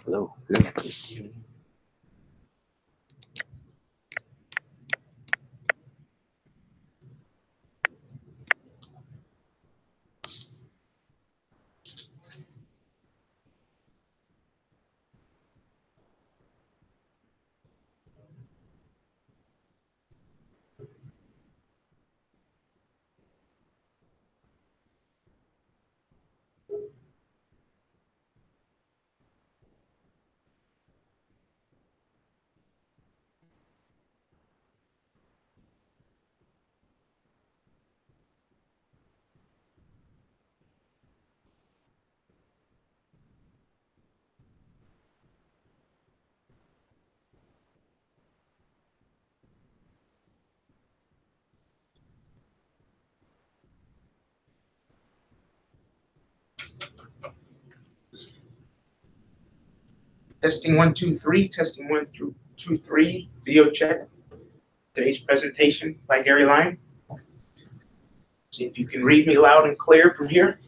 Hello. Hello. Testing 1 2 3. Testing 1 2 2 3. Video check. Today's presentation by Garyline. See if you can read me loud and clear from here.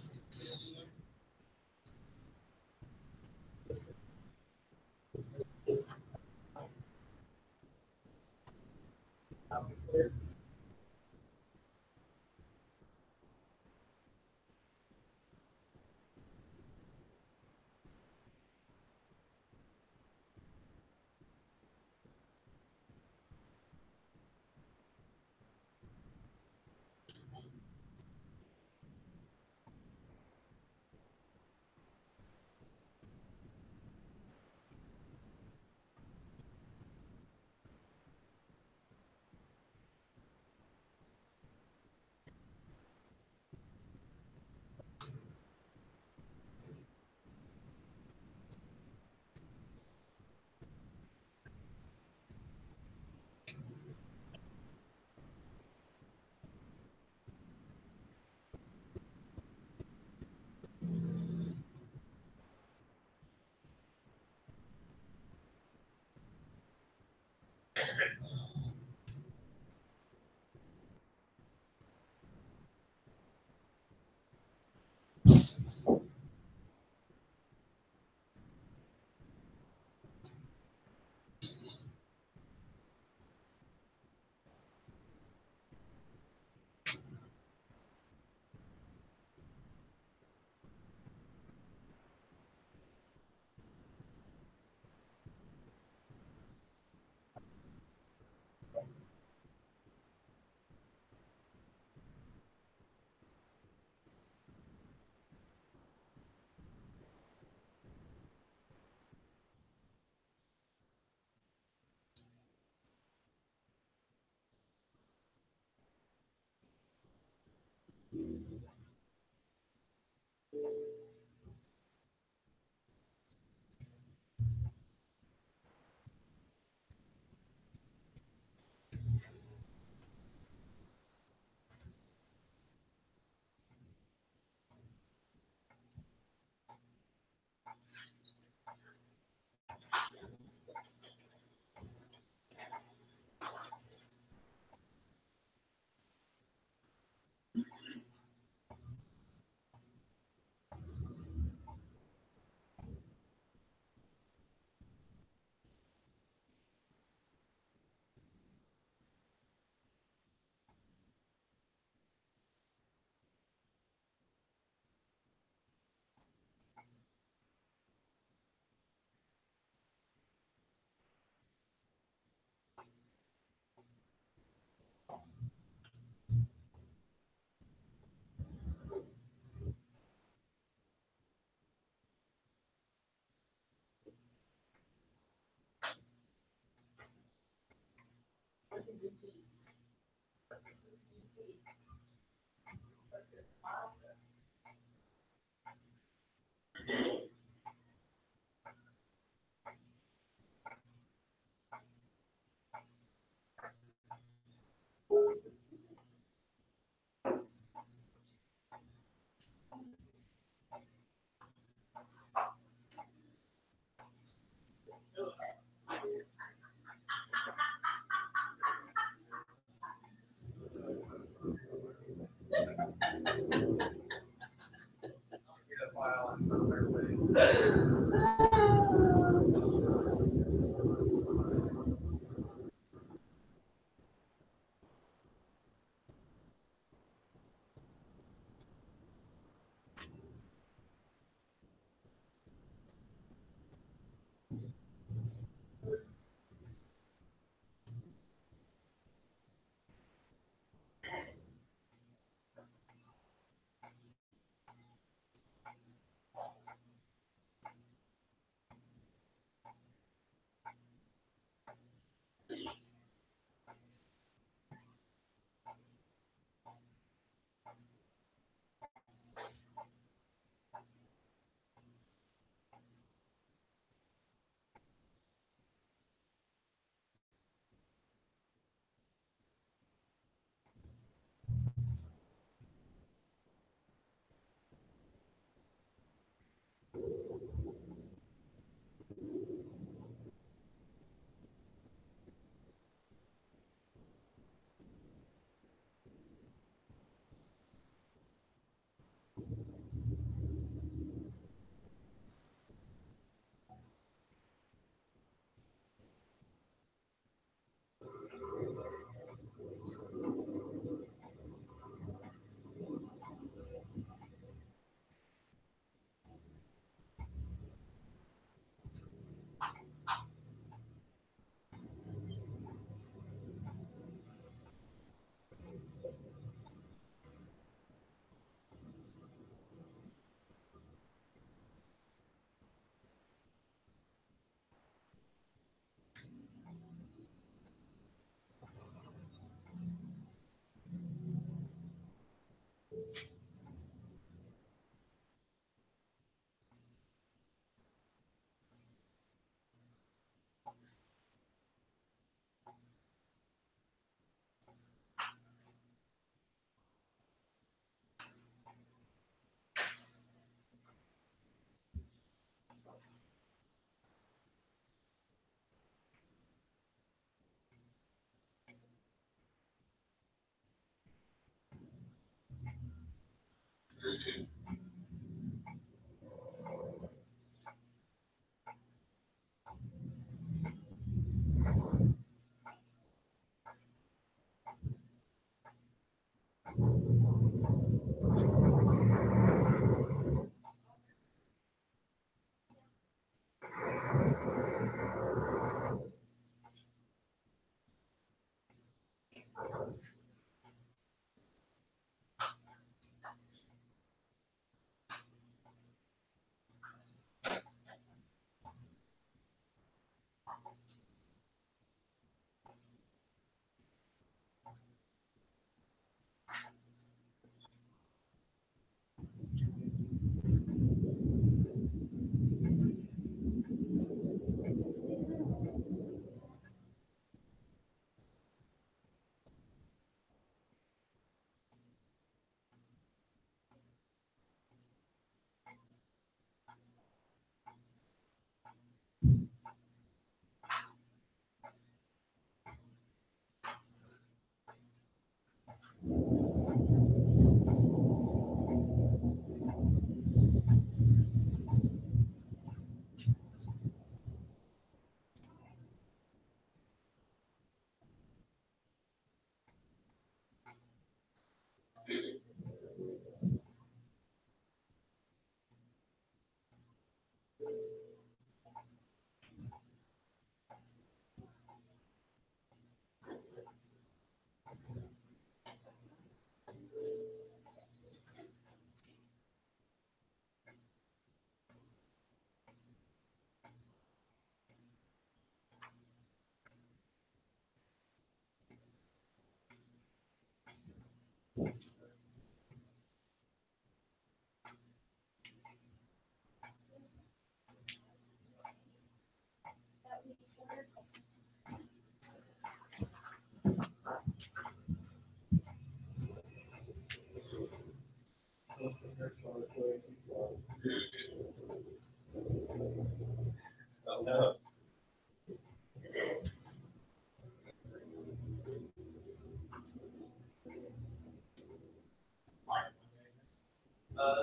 Oh, no.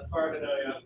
As far as I know, yeah.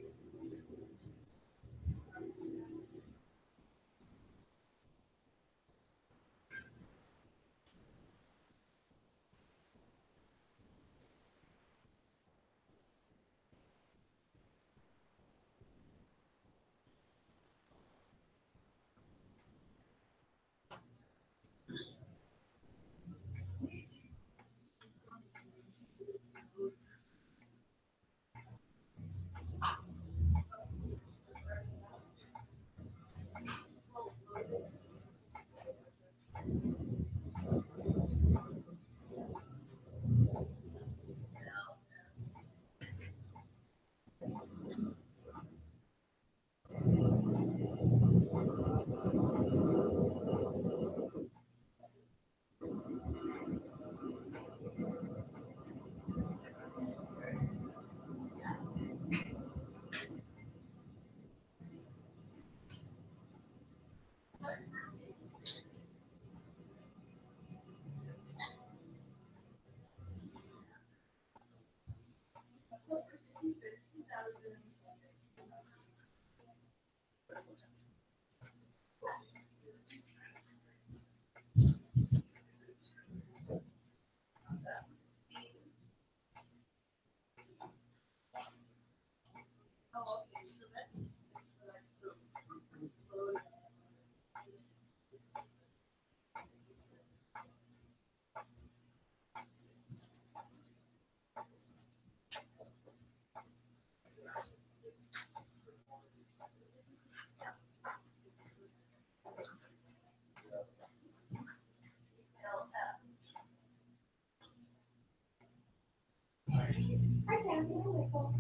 All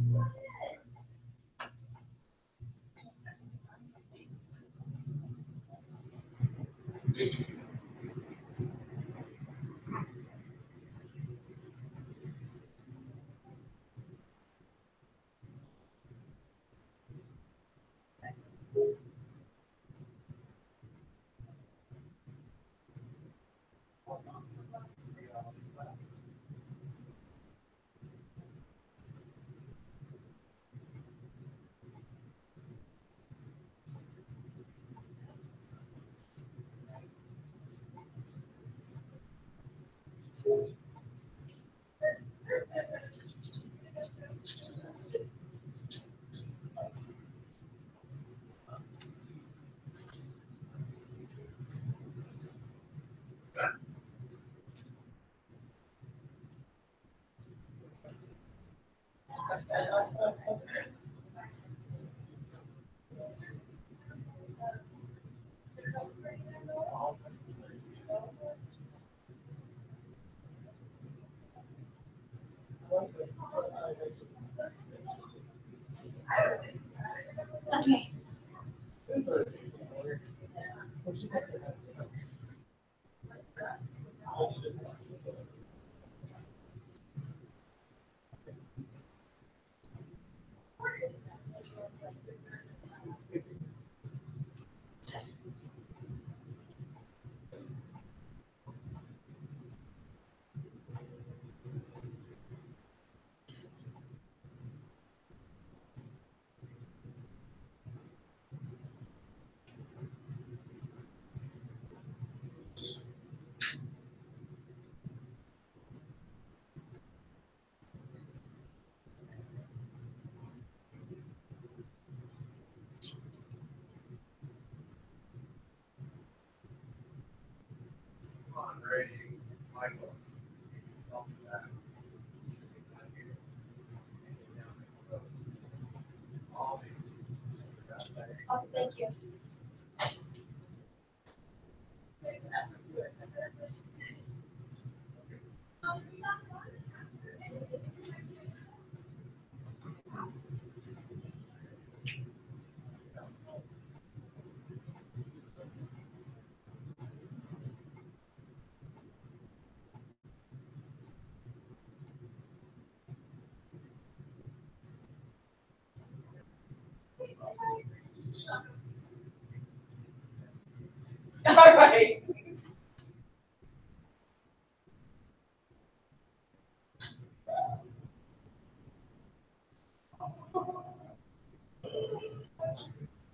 right.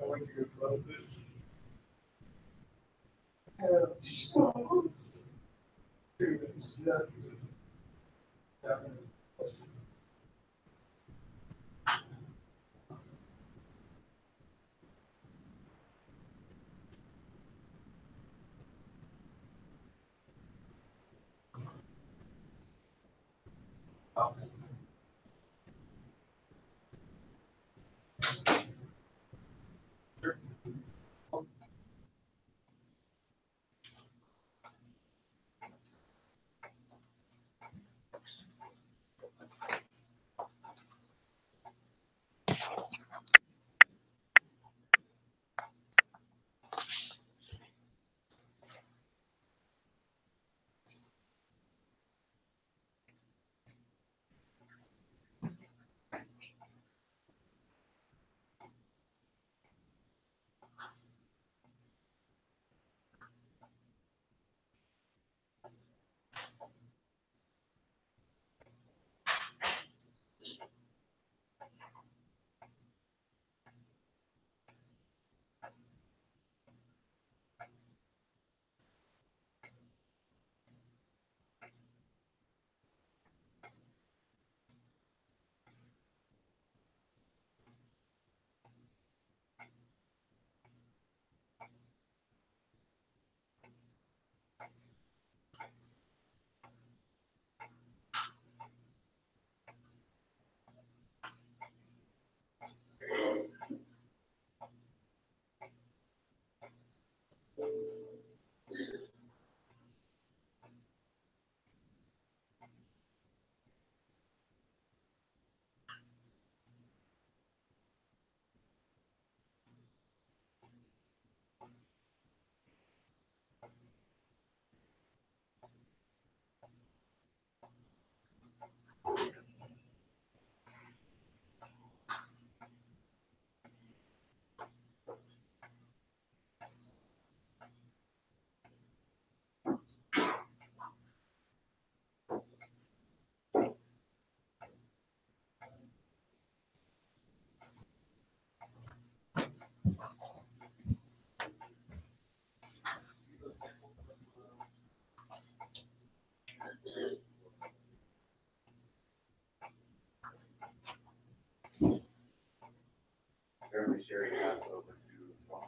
I want to close this. Dude, it's just currently sharing that over to Tom.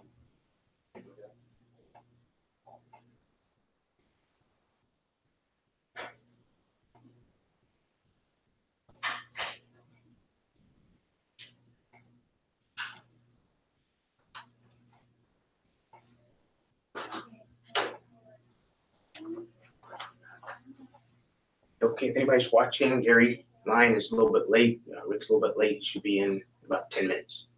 Okay, if anybody's watching, Gary Line is a little bit late. Rick's a little bit late. He should be in about 10 minutes.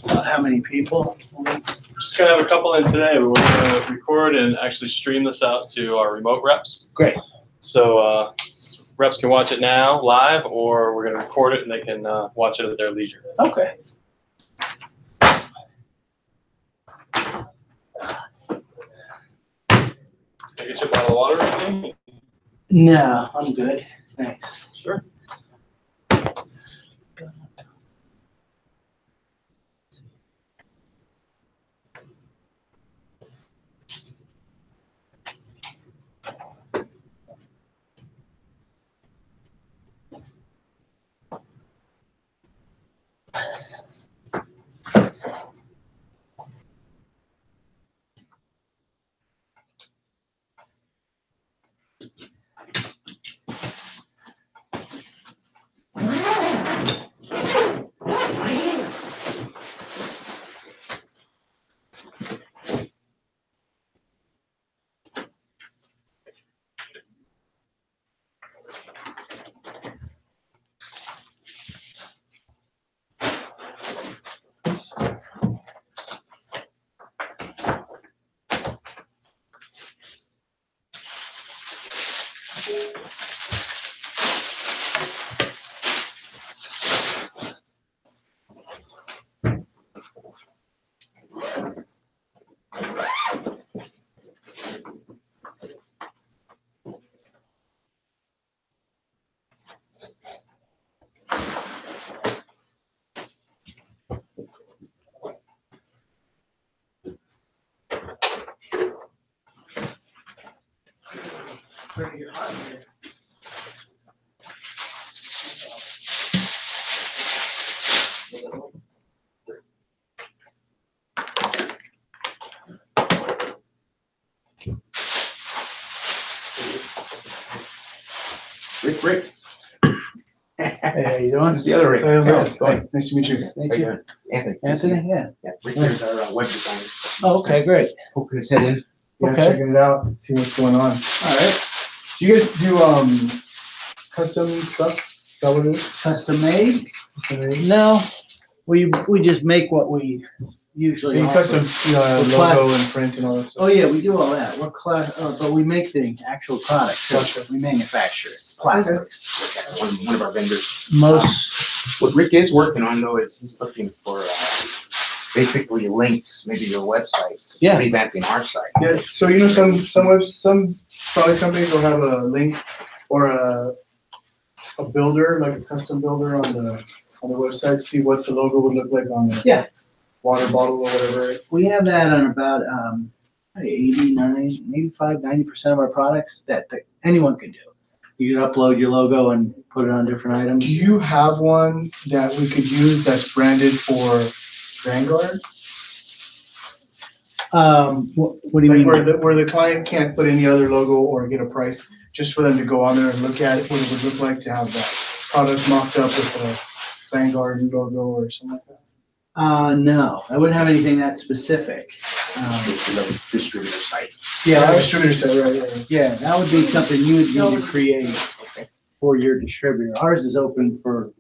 How many people? Just gonna have a couple in today. We're gonna record and actually stream this out to our remote reps. Great. So reps can watch it now live, or we're gonna record it and they can watch it at their leisure. Okay. Can I get you a bottle of water or anything? No, I'm good. Thanks. Sure. Pretty hot here. Rick. Hey, how you doing? This is the other Rick. Hey, Hey, Rick. how's it going? Nice to meet you. How you doing? Anthony. Anthony, yeah. Yeah, Rick here's our web designer. Oh, okay, great. Poking his head in. Yeah, Okay. checking it out, see what's going on. All right. Do you guys do custom stuff? Is that what it is? Custom made? Custom made? No, we just make what we usually And offer. custom With logo and print and all that Oh, stuff. yeah, we do all that. We're but we make the actual product. too. Gotcha. We manufacture it. Plastics. One of our vendors. Most, What Rick is working on though is he's looking for basically links, maybe your website, Yeah. revamping our site. Yeah, so some product companies will have a link or a builder, like a custom builder on the website, see what the logo would look like on the Yeah. water bottle or whatever. we have that on about 85, 90% of our products that anyone can do. You can upload your logo and put it on different items. Do you have one that we could use that's branded for Vanguard? What do you Like mean? where the client can't put any other logo or get a price, just for them to go on there and look at what it would look like to have that product mocked up with a Vanguard logo or something like that? No, I wouldn't have anything that specific. The distributor site. Yeah, Distributor side, right. yeah, that would be something you would need to create for your distributor. Ours is open for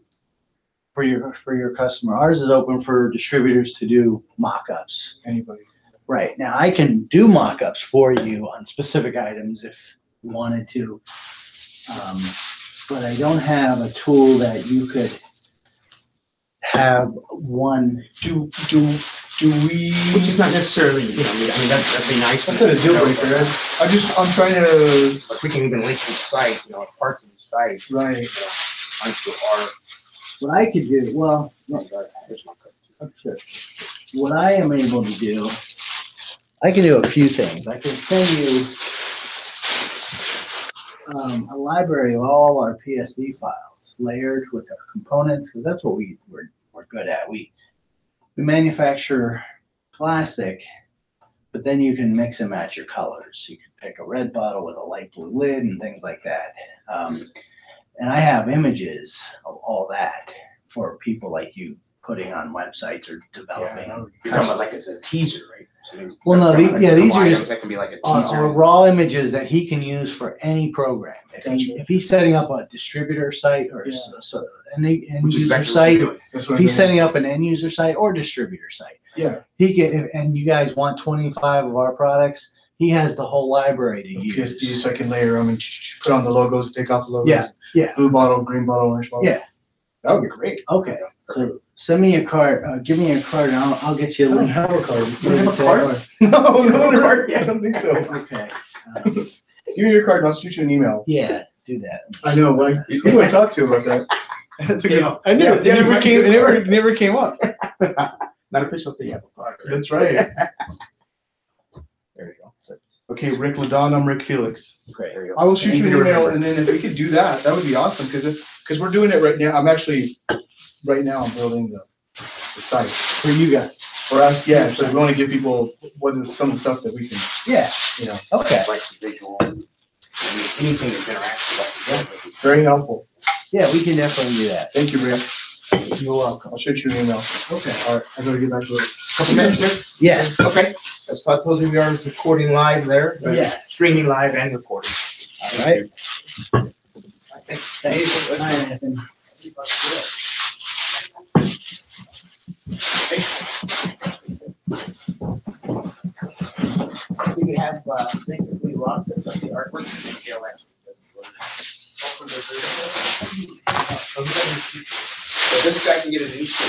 your customer. Ours is open for distributors to do mock-ups. Anybody. Right, now I can do mock-ups for you on specific items if you wanted to. But I don't have a tool that you could have one. Do we? Which is not necessarily, I mean, that'd be nice. That's not a deal breaker. I'm trying to. But we can even link the site, parts of the site, Right. onto our. What I could do, well, no, Here's my code. okay. What I am able to do, I can do a few things. I can send you a library of all our PSD files, layered with our components, because that's what we're good at. We manufacture plastic, but then you can mix and match your colors. You can pick a red bottle with a light blue lid and things like that. And I have images of all that for people like you putting on websites or developing. You're talking about like as a teaser, right? So maybe Well, no, like these couple are items just that can be like a Are teaser. raw images that he can use for any program. Gotcha. If he's setting up a distributor site or Yeah. an end Which is user exactly what we're site, doing. That's what if I'm he's doing. setting up an end user site or distributor site, Yeah. he can, and you guys want 25 of our products, he has the whole library to use. PSD, so I can layer them and put on the logos, take off the logos. Yeah, yeah. Blue bottle, green bottle, orange bottle. Yeah. That would be great. Okay, so send me a card, give me a card and I'll get you a I don't link. have a card. You don't have a card? No, I don't think so. Okay, Give me your card and I'll shoot you an email. yeah, do that. I know, who do I talk to about that? That's a good. I never, Yeah, it never came up. Not official till you have a card. Right? That's right. There you go. So, Okay, Rick Ladon, I'm Rick Felix. great. There you go. I will shoot you Easy an to email, remember. and then if we could do that, that would be awesome, because we're doing it right now. Right now, I'm building the site. For you guys. For us, yeah, so we want to give people what is some of the stuff that we can, Yeah, you know, okay. Like some visuals, anything that's interactive. very helpful. Yeah, we can definitely do that. Thank you, Rick. You're welcome. I'll shoot you an email. Okay. All right, I gotta get back to it. Couple minutes, Rick? Yes. Okay. As I told you, we are recording live there. Yeah. Streaming live and recording. All right. Thanks. Thanks. Bye, Anthony. We have basically lots of the artwork. So this guy can get an issue.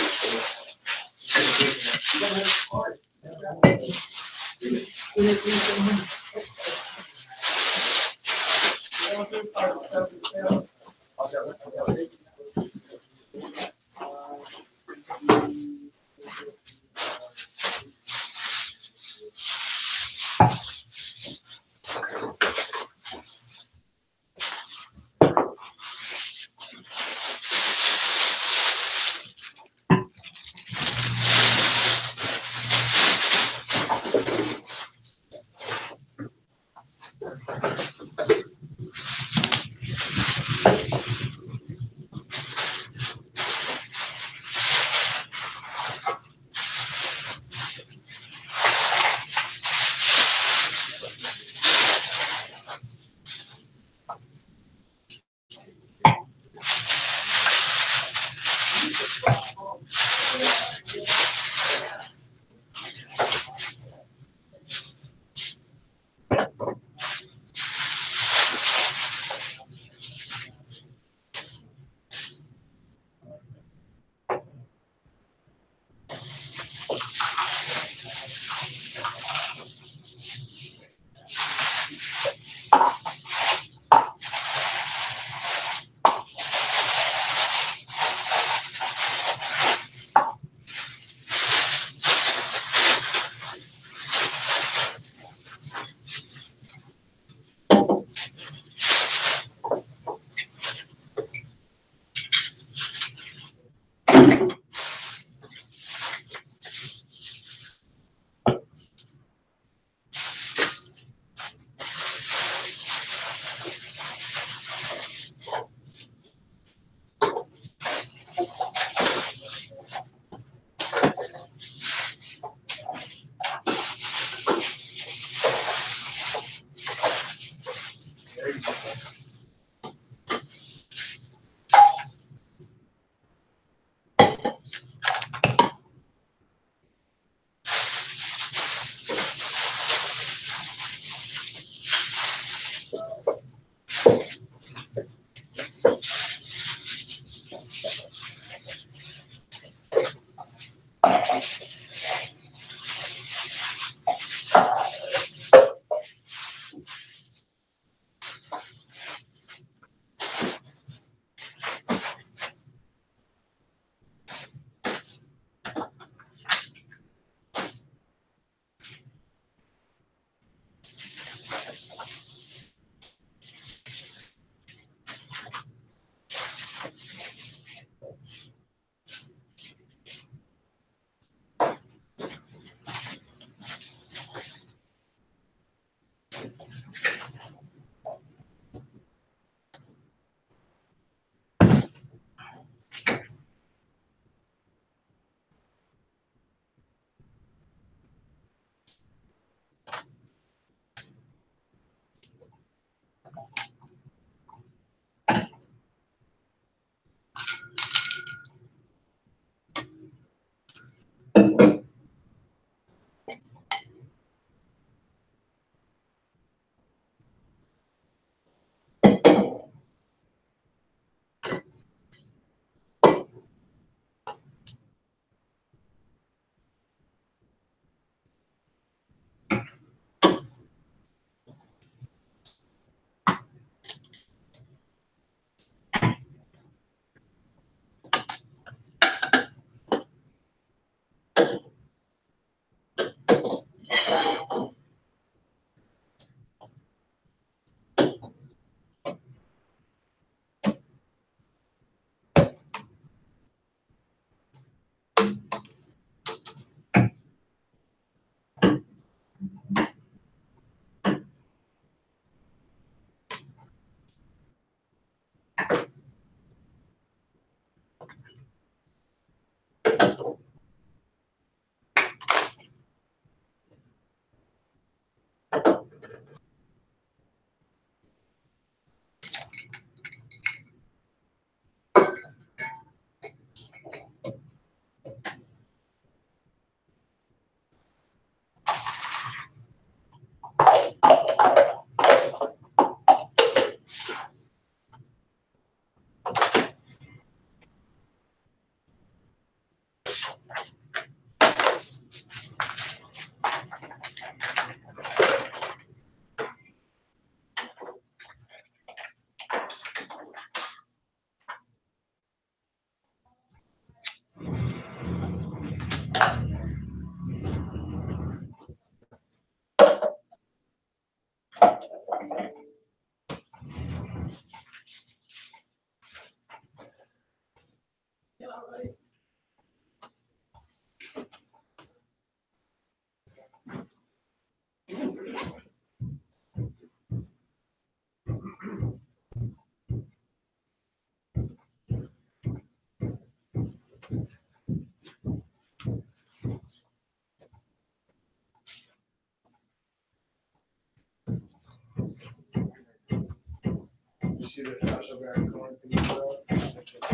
You see the Sacha Baron Cohen thing?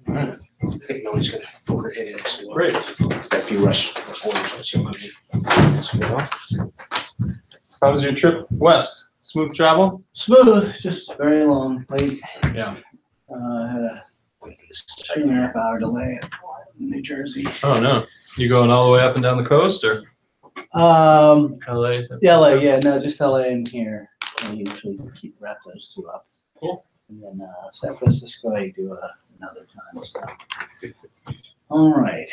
Right. I think Millie's gonna put her head in. So Great. if you rush orders, what you want to do. How was your trip west? Smooth travel? Smooth, just very long, late. Yeah. Had a 2.5 hour delay in New Jersey. Oh, no. You going all the way up and down the coast or LA? Yeah, LA, yeah, no, just LA and here. I usually wrap those two up. Cool. And then San Francisco, I do another time. So. All right.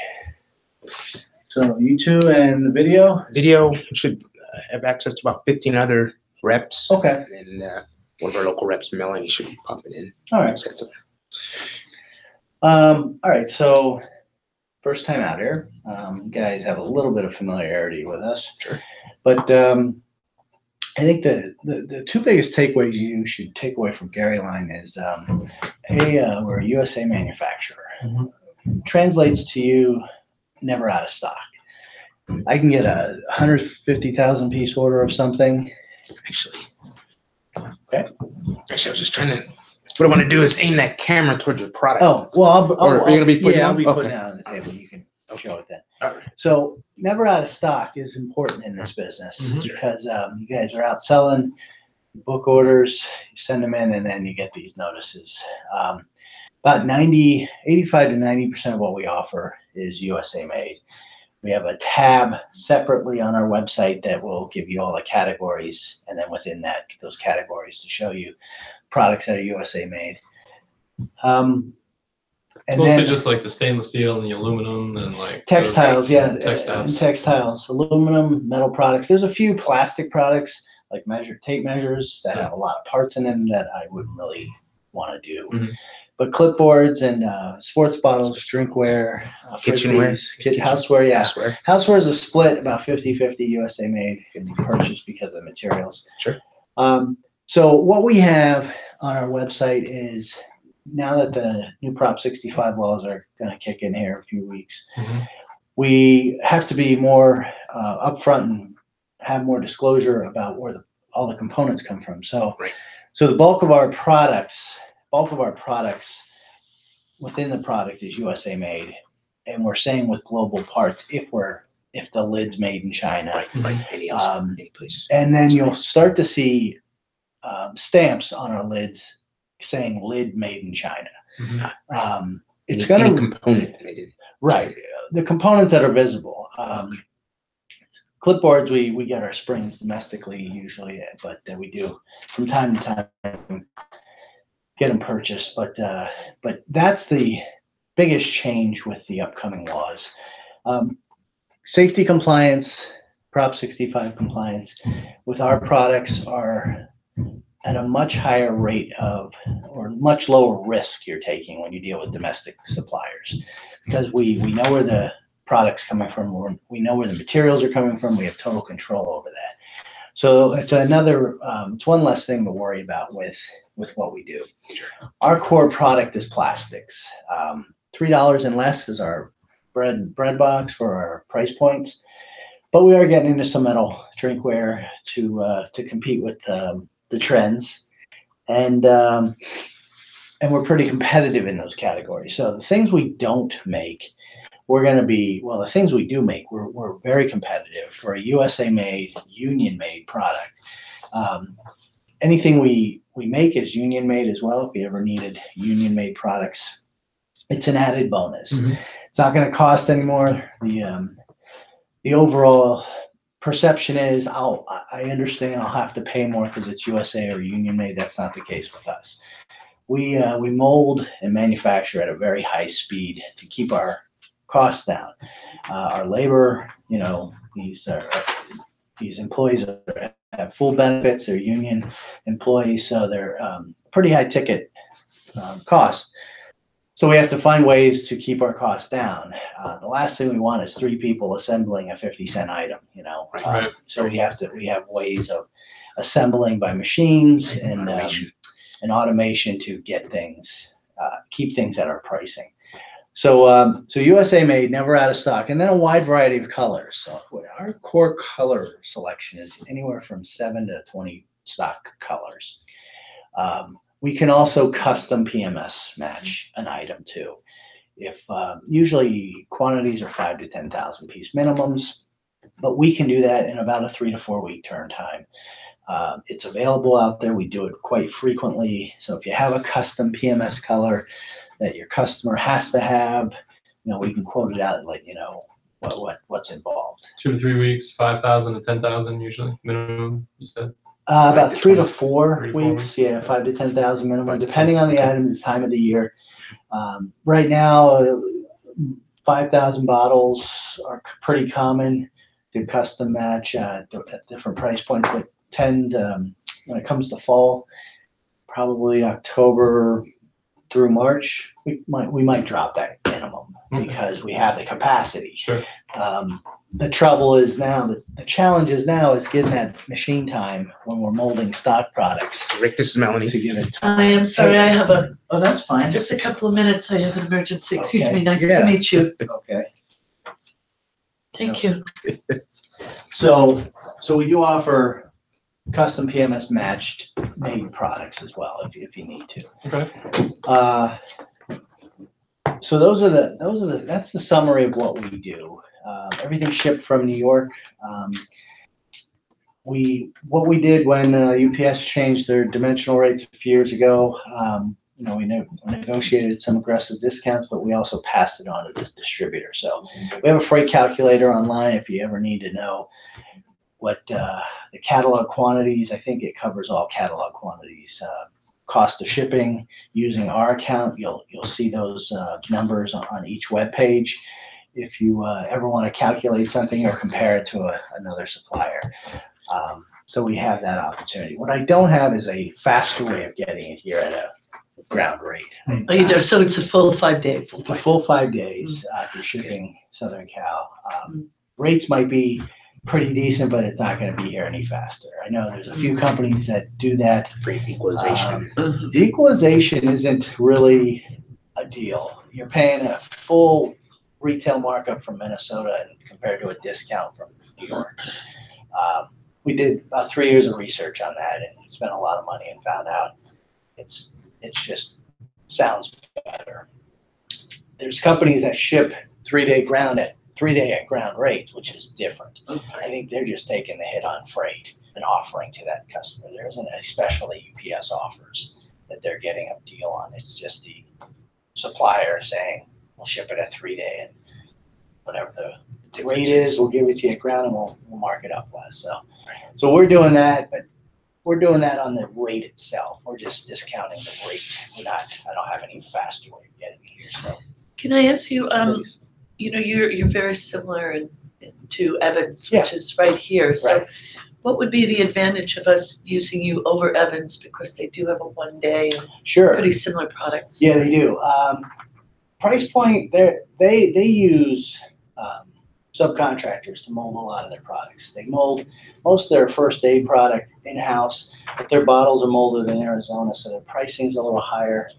So you two and the video? Video should have access to about 15 other reps. Okay. And one of our local reps, Melanie, should be popping in. All right. All right, so first time out here. You guys have a little bit of familiarity with us. Sure. But I think the two biggest takeaways you should take away from Garyline is we're a USA manufacturer. Mm-hmm. Translates to you never out of stock. I can get a 150,000 piece order of something. Actually. Okay. Actually, I was just trying to. What I want to do is aim that camera towards your product. Oh, well, Or are you gonna be putting it I'll on? be putting Okay. it on the table. You can show it then. All right. So never out of stock is important in this business Mhm. because you guys are out selling, you book orders, you send them in, and then you get these notices. About 85 to 90% of what we offer is USA made. We have a tab separately on our website that will give you all the categories, and then within that, those categories to show you products that are USA made. It's And mostly then just like the stainless steel and the aluminum and like textiles, yeah, textiles. and textiles, aluminum, metal products. There's a few plastic products like tape measures that have a lot of parts in them that I wouldn't really want to do. Mhm. But clipboards and sports bottles, drinkware, Kitchenware. frisbees, houseware, yeah. Elsewhere. Houseware is a split, about 50-50 USA made, can be purchased because of the materials. Sure. So what we have on our website is, now that the new Prop 65 laws are going to kick in here in a few weeks, Mhm. we have to be more upfront and have more disclosure about where all the components come from. So, Right. So the bulk of our products within the product is USA made, and we're saying with global parts if the lid's made in China. Like any else, any place. And then you'll start to see stamps on our lids saying lid made in China. It's Any gonna component made in. right. The components that are visible. Clipboards, we get our springs domestically usually, but we do from time to time get them purchased. But that's the biggest change with the upcoming laws. Safety compliance, Prop 65 compliance with our products are at a much higher rate of, or much lower risk you're taking when you deal with domestic suppliers, because we know where the product's coming from, we know where the materials are coming from, we have total control over that. So it's another, it's one less thing to worry about with what we do. Our core product is plastics. $3 and less is our bread box for our price points, but we are getting into some metal drinkware to compete with the trends, and we're pretty competitive in those categories. So the things we don't make, the things we do make, we're very competitive for a USA made, union made product. Anything we make is union made as well. If you ever needed union made products, it's an added bonus. It's not going to cost anymore. The overall perception is, I understand I'll have to pay more because it's USA or union made. That's not the case with us. We mold and manufacture at a very high speed to keep our costs down. Our labor, these employees have full benefits. They're union employees, so they're pretty high ticket costs. So we have to find ways to keep our costs down. The last thing we want is 3 people assembling a 50-cent item, Right. So we have ways of assembling by machines and automation to get things, keep things at our pricing. So USA made, never out of stock, and then a wide variety of colors. So our core color selection is anywhere from 7 to 20 stock colors. We can also custom PMS match an item too. If usually quantities are 5 to 10,000 piece minimums, but we can do that in about a 3 to 4 week turn time. It's available out there. We do it quite frequently. So if you have a custom PMS color that your customer has to have, we can quote it out and let you know what's involved. 2 to 3 weeks, 5,000 to 10,000 usually minimum. You said. About 3 to 4 3 to 4 weeks, yeah, 5 to 10,000 minimum, depending on the item, the time of the year. Right now, 5,000 bottles are pretty common to custom match at different price points, but tend, when it comes to fall, probably October through March, we might drop that minimum because we have the capacity. Sure. The trouble is now, the challenge is now is getting that machine time when we're molding stock products Rick, this is Melanie. to give it. I am sorry, I have Oh, that's fine. just a couple of minutes. I have an emergency. Excuse Okay. me. Nice Yeah. to meet you. Okay. Thank you. So we do offer custom PMS matched made products as well if you need to. Okay. So that's the summary of what we do. Everything shipped from New York. What we did when UPS changed their dimensional rates a few years ago, we negotiated some aggressive discounts, but we also passed it on to the distributor. So we have a freight calculator online if you ever need to know what the catalog quantities. I think it covers all catalog quantities. Cost of shipping using our account, you'll see those numbers on each web page if you ever want to calculate something or compare it to another supplier. So we have that opportunity. What I don't have is a faster way of getting it here at a ground rate. Oh, you do. So it's a full 5 days. It's a full 5 days for shipping Southern Cal. Rates might be pretty decent, but it's not going to be here any faster. I know there's a few companies that do that. Freight equalization. The equalization isn't really a deal. You're paying a full retail markup from Minnesota and compared to a discount from New York. we did about 3 years of research on that and spent a lot of money and found out it's just sounds better. There's companies that ship 3-day at ground rates, which is different. I think they're just taking the hit on freight and offering to that customer. There isn't a special that UPS offers that they're getting a deal on. It's just the supplier saying, we'll ship it at 3-day and whatever the rate is, we'll give it to you at ground and we'll mark it up less. So we're doing that, but we're doing that on the rate itself. We're just discounting the rate. I don't have any faster way of getting it here, so. Can I ask you, please. you know, you're very similar to Evans, Yeah. which is right here. So Right. what would be the advantage of us using you over Evans, because they do have a 1-day and Sure. pretty similar products? Yeah, they do. Price point, they use subcontractors to mold a lot of their products. They mold most of their first aid product in-house, but their bottles are molded in Arizona, so their pricing's a little higher.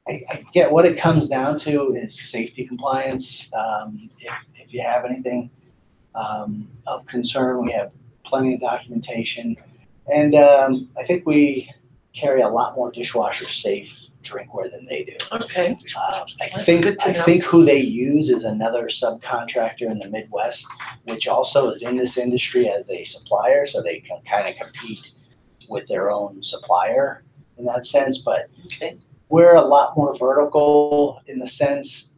I get what it comes down to is safety compliance. If you have anything of concern, we have plenty of documentation. And I think we carry a lot more dishwasher safe drinkware than they do. Okay. I That's think good to know. who they use is another subcontractor in the Midwest, which also is in this industry as a supplier, so they can kind of compete with their own supplier in that sense. But Okay. we're a lot more vertical in the sense,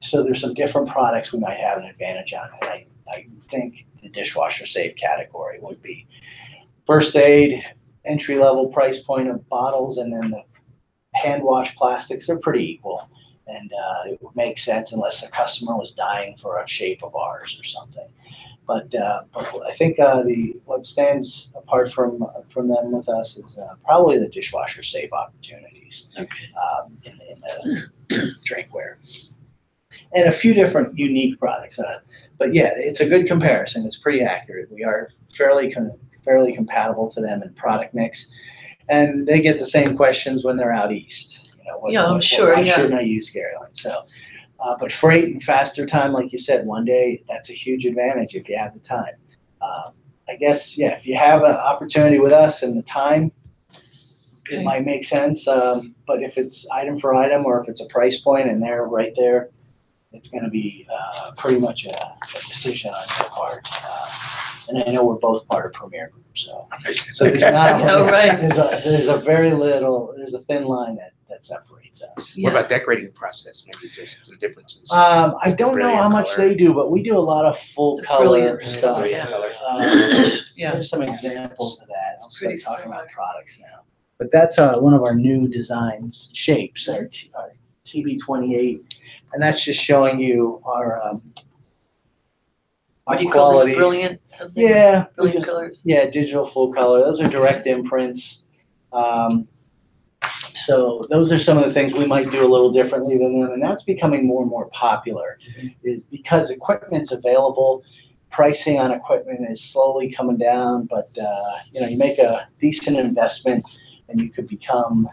so there's some different products we might have an advantage on. And I think the dishwasher safe category would be first aid, entry level price point of bottles, and then the hand wash plastics. They're pretty equal, and it would make sense unless a customer was dying for a shape of ours or something. But I think what stands apart from them with us is probably the dishwasher safe opportunities Okay. in the drinkware, and a few different unique products. But yeah, it's a good comparison. It's pretty accurate. We are fairly compatible to them in product mix, and they get the same questions when they're out east. You know, Yeah, I'm sure, why yeah. shouldn't I use Garyline? So, but freight and faster time, like you said, 1 day, that's a huge advantage if you have the time. I guess, yeah, if you have an opportunity with us and the time, Okay. it might make sense. But if it's item for item, or if it's a price point and they're right there, it's going to be pretty much a decision on your part. And I know we're both part of Premier Group, so there's not Oh, right. there's a thin line that separates us. What Yeah. about decorating process? Maybe just the differences. I don't know how Brilliant much color. they do, but we do a lot of full The color brilliant stuff. color, Yeah. Yeah. There's some examples of that. I'll pretty start talking similar. about products now. But that's one of our new designs shapes, our TB28, and that's just showing you our What do you call quality. this? Brilliant something? Yeah, we Brilliant just- colors? yeah, digital full color. Those are direct imprints. So those are some of the things we might do a little differently than them, and that's becoming more and more popular, is because equipment's available. Pricing on equipment is slowly coming down, but you make a decent investment and you could become,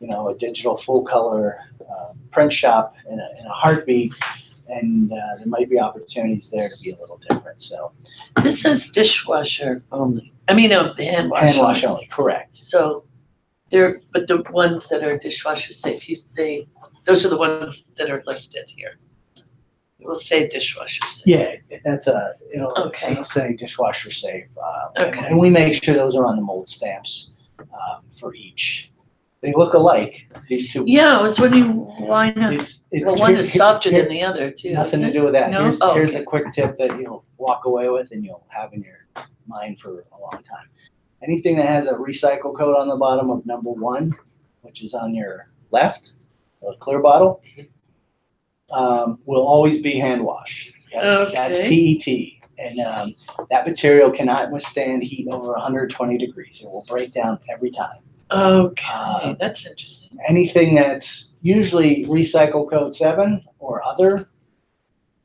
a digital full color print shop in a heartbeat, and there might be opportunities there to be a little different. So This says dishwasher only. I mean, no, the hand wash. hand wash only, correct. So but the ones that are dishwasher safe, those are the ones that are listed here. It will say dishwasher safe. Yeah, that's Okay. it'll say dishwasher safe. Okay. And we make sure those are on the mold stamps for each. They look alike, these two. Yeah, I was wondering why not? It's Well, one is softer than the other too. Nothing isn't to it? do with that. No? Here's Oh, here's okay. a quick tip that you'll walk away with and you'll have in your mind for a long time. Anything that has a recycle coat on the bottom of number 1, which is on your left, a clear bottle, will always be hand washed. That's Okay. PET. And that material cannot withstand heat over 120 degrees. It will break down every time. Okay, that's interesting. Anything that's usually recycle code 7 or other,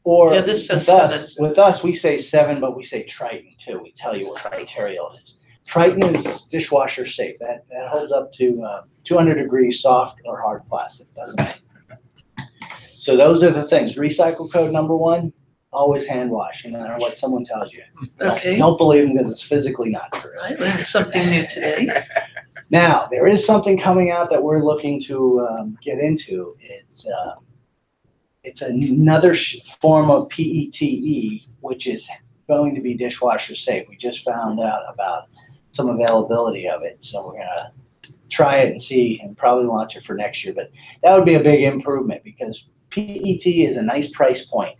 or Yeah, this says with us, we say 7, but we say Triton too. We tell you what material it is. Triton is dishwasher safe. That holds up to 200 degrees, soft or hard plastic, doesn't matter. So those are the things. Recycle code number 1 Always hand wash, no matter what someone tells you. Okay. Don't believe them because it's physically not true. I learned something new today. Now, there is something coming out that we're looking to get into. It's another form of PETE, which is going to be dishwasher safe. We just found out about some availability of it, so we're gonna try it and see, and probably launch it for next year. But that would be a big improvement because PET is a nice price point.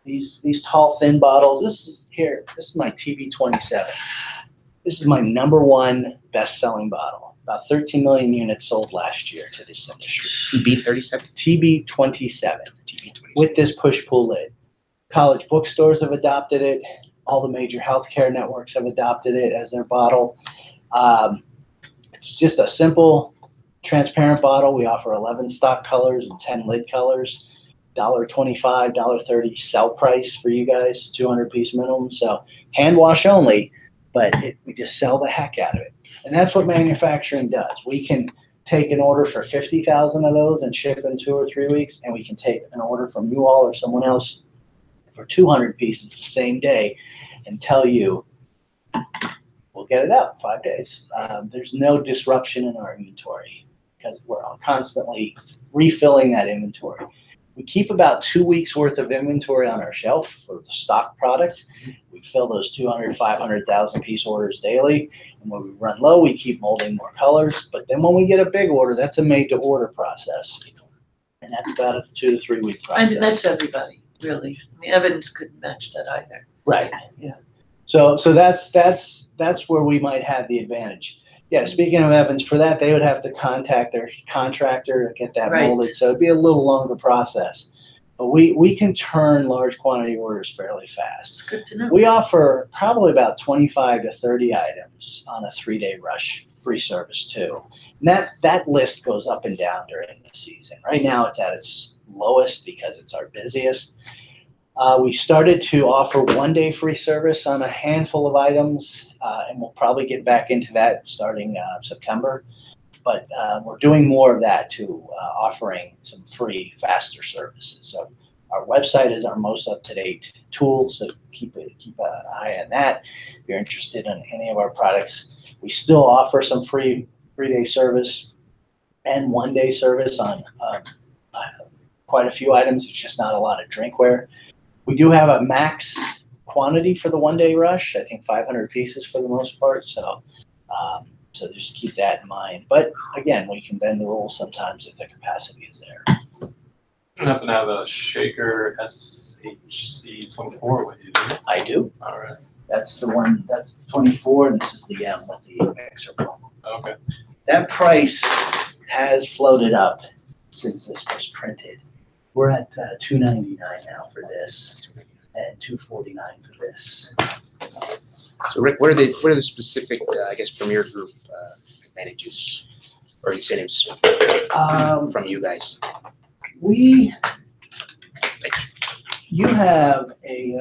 These tall, thin bottles. This is my TB27. This is my #1 best-selling bottle. About 13 million units sold last year to this industry. TB37? TB27 TB27. with this push-pull lid. College bookstores have adopted it. All the major healthcare networks have adopted it as their bottle. It's just a simple, transparent bottle. We offer 11 stock colors and 10 lid colors. $1.25, $1.30 sell price for you guys, 200-piece minimum. So hand wash only, but we just sell the heck out of it. And that's what manufacturing does. We can take an order for 50,000 of those and ship in 2 or 3 weeks, and we can take an order from you all or someone else for 200 pieces the same day and tell you we'll get it out in 5 days. There's no disruption in our inventory because we're constantly refilling that inventory. We keep about 2 weeks worth of inventory on our shelf for the stock product. We fill those 200, 500,000 piece orders daily. And when we run low, we keep molding more colors. But then when we get a big order, that's a made to order process. And that's about a 2 to 3 week process. And that's everybody, really. I mean, Evans couldn't match that either. Right. Yeah. So that's where we might have the advantage. Yeah, speaking of Evans, for that, they would have to contact their contractor to get that Right. molded, so it'd be a little longer process. But we can turn large quantity orders fairly fast. It's good to know. We offer probably about 25 to 30 items on a 3-day rush free service too. And that list goes up and down during the season. Right now it's at its lowest because it's our busiest. We started to offer 1-day free service on a handful of items, and we'll probably get back into that starting September. But we're doing more of that too, offering some free, faster services. So our website is our most up-to-date tool, so keep an eye on that. If you're interested in any of our products, we still offer some free 3-day service and 1-day service on quite a few items. It's just not a lot of drinkware. We do have a max quantity for the 1-day rush, I think 500 pieces for the most part. So just keep that in mind. But again, we can bend the rules sometimes if the capacity is there. You don't have to have a shaker SHC24 with you, do you? I do. All right. That's the one, that's 24, and this is the M with the mixer bowl. Okay. That price has floated up since this was printed. We're at $299 now for this, and $249 for this. So Rick, what are the specific, I guess, Premier Group advantages or incentives from you guys? You have a,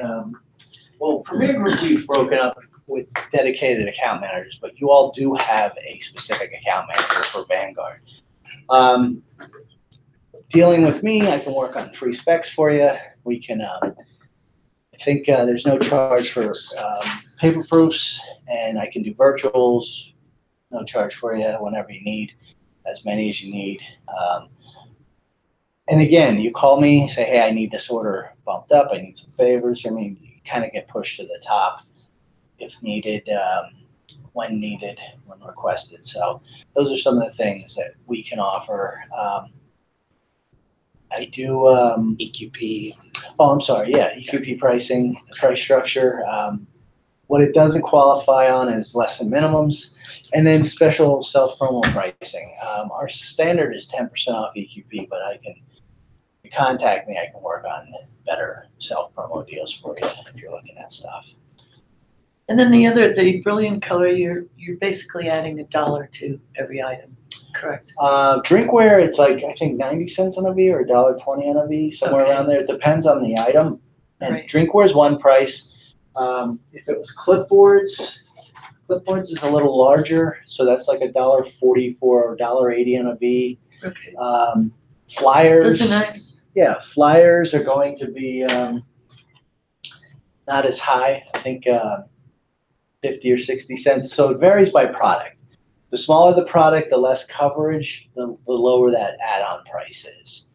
well, Premier Group we've broken up with dedicated account managers, but you all do have a specific account manager for Vanguard. Dealing with me, I can work on free specs for you. We can, I think there's no charge for paper proofs, and I can do virtuals, no charge for you whenever you need, as many as you need. And again, you call me, say, hey, I need this order bumped up, I need some favors. I mean, you kind of get pushed to the top if needed, when requested. So those are some of the things that we can offer. I do EQP. Oh, I'm sorry. Yeah, EQP pricing, price structure. What it doesn't qualify on is less than minimums, and then special self-promo pricing. Our standard is 10% off EQP, but if you contact me, I can work on better self-promo deals for you if you're looking at stuff. And then the brilliant color, you're basically adding $1 to every item, correct? Drinkware, it's like, I think 90 cents on a V or $1.20 on a V, somewhere Okay. around there. It depends on the item. And Right. drinkware is one price. If it was clipboards is a little larger, so that's like $1.44 or $1.80 on a V. Okay. Flyers. Those are nice. Yeah, flyers are going to be not as high. I think 50 or 60 cents. So it varies by product. The smaller the product, the less coverage, the lower that add-on price is.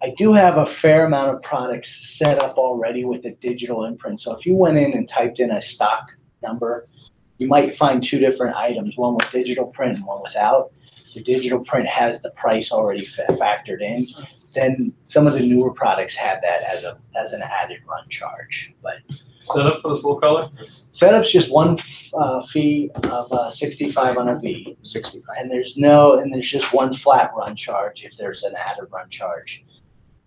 I do have a fair amount of products set up already with a digital imprint. So if you went in and typed in a stock number, you might find two different items, one with digital print and one without. The digital print has the price already factored in. Then some of the newer products have that as an added run charge. But Setup for the full color? setup's just one fee of 65 on a V, 65. and there's just one flat run charge if there's an added run charge.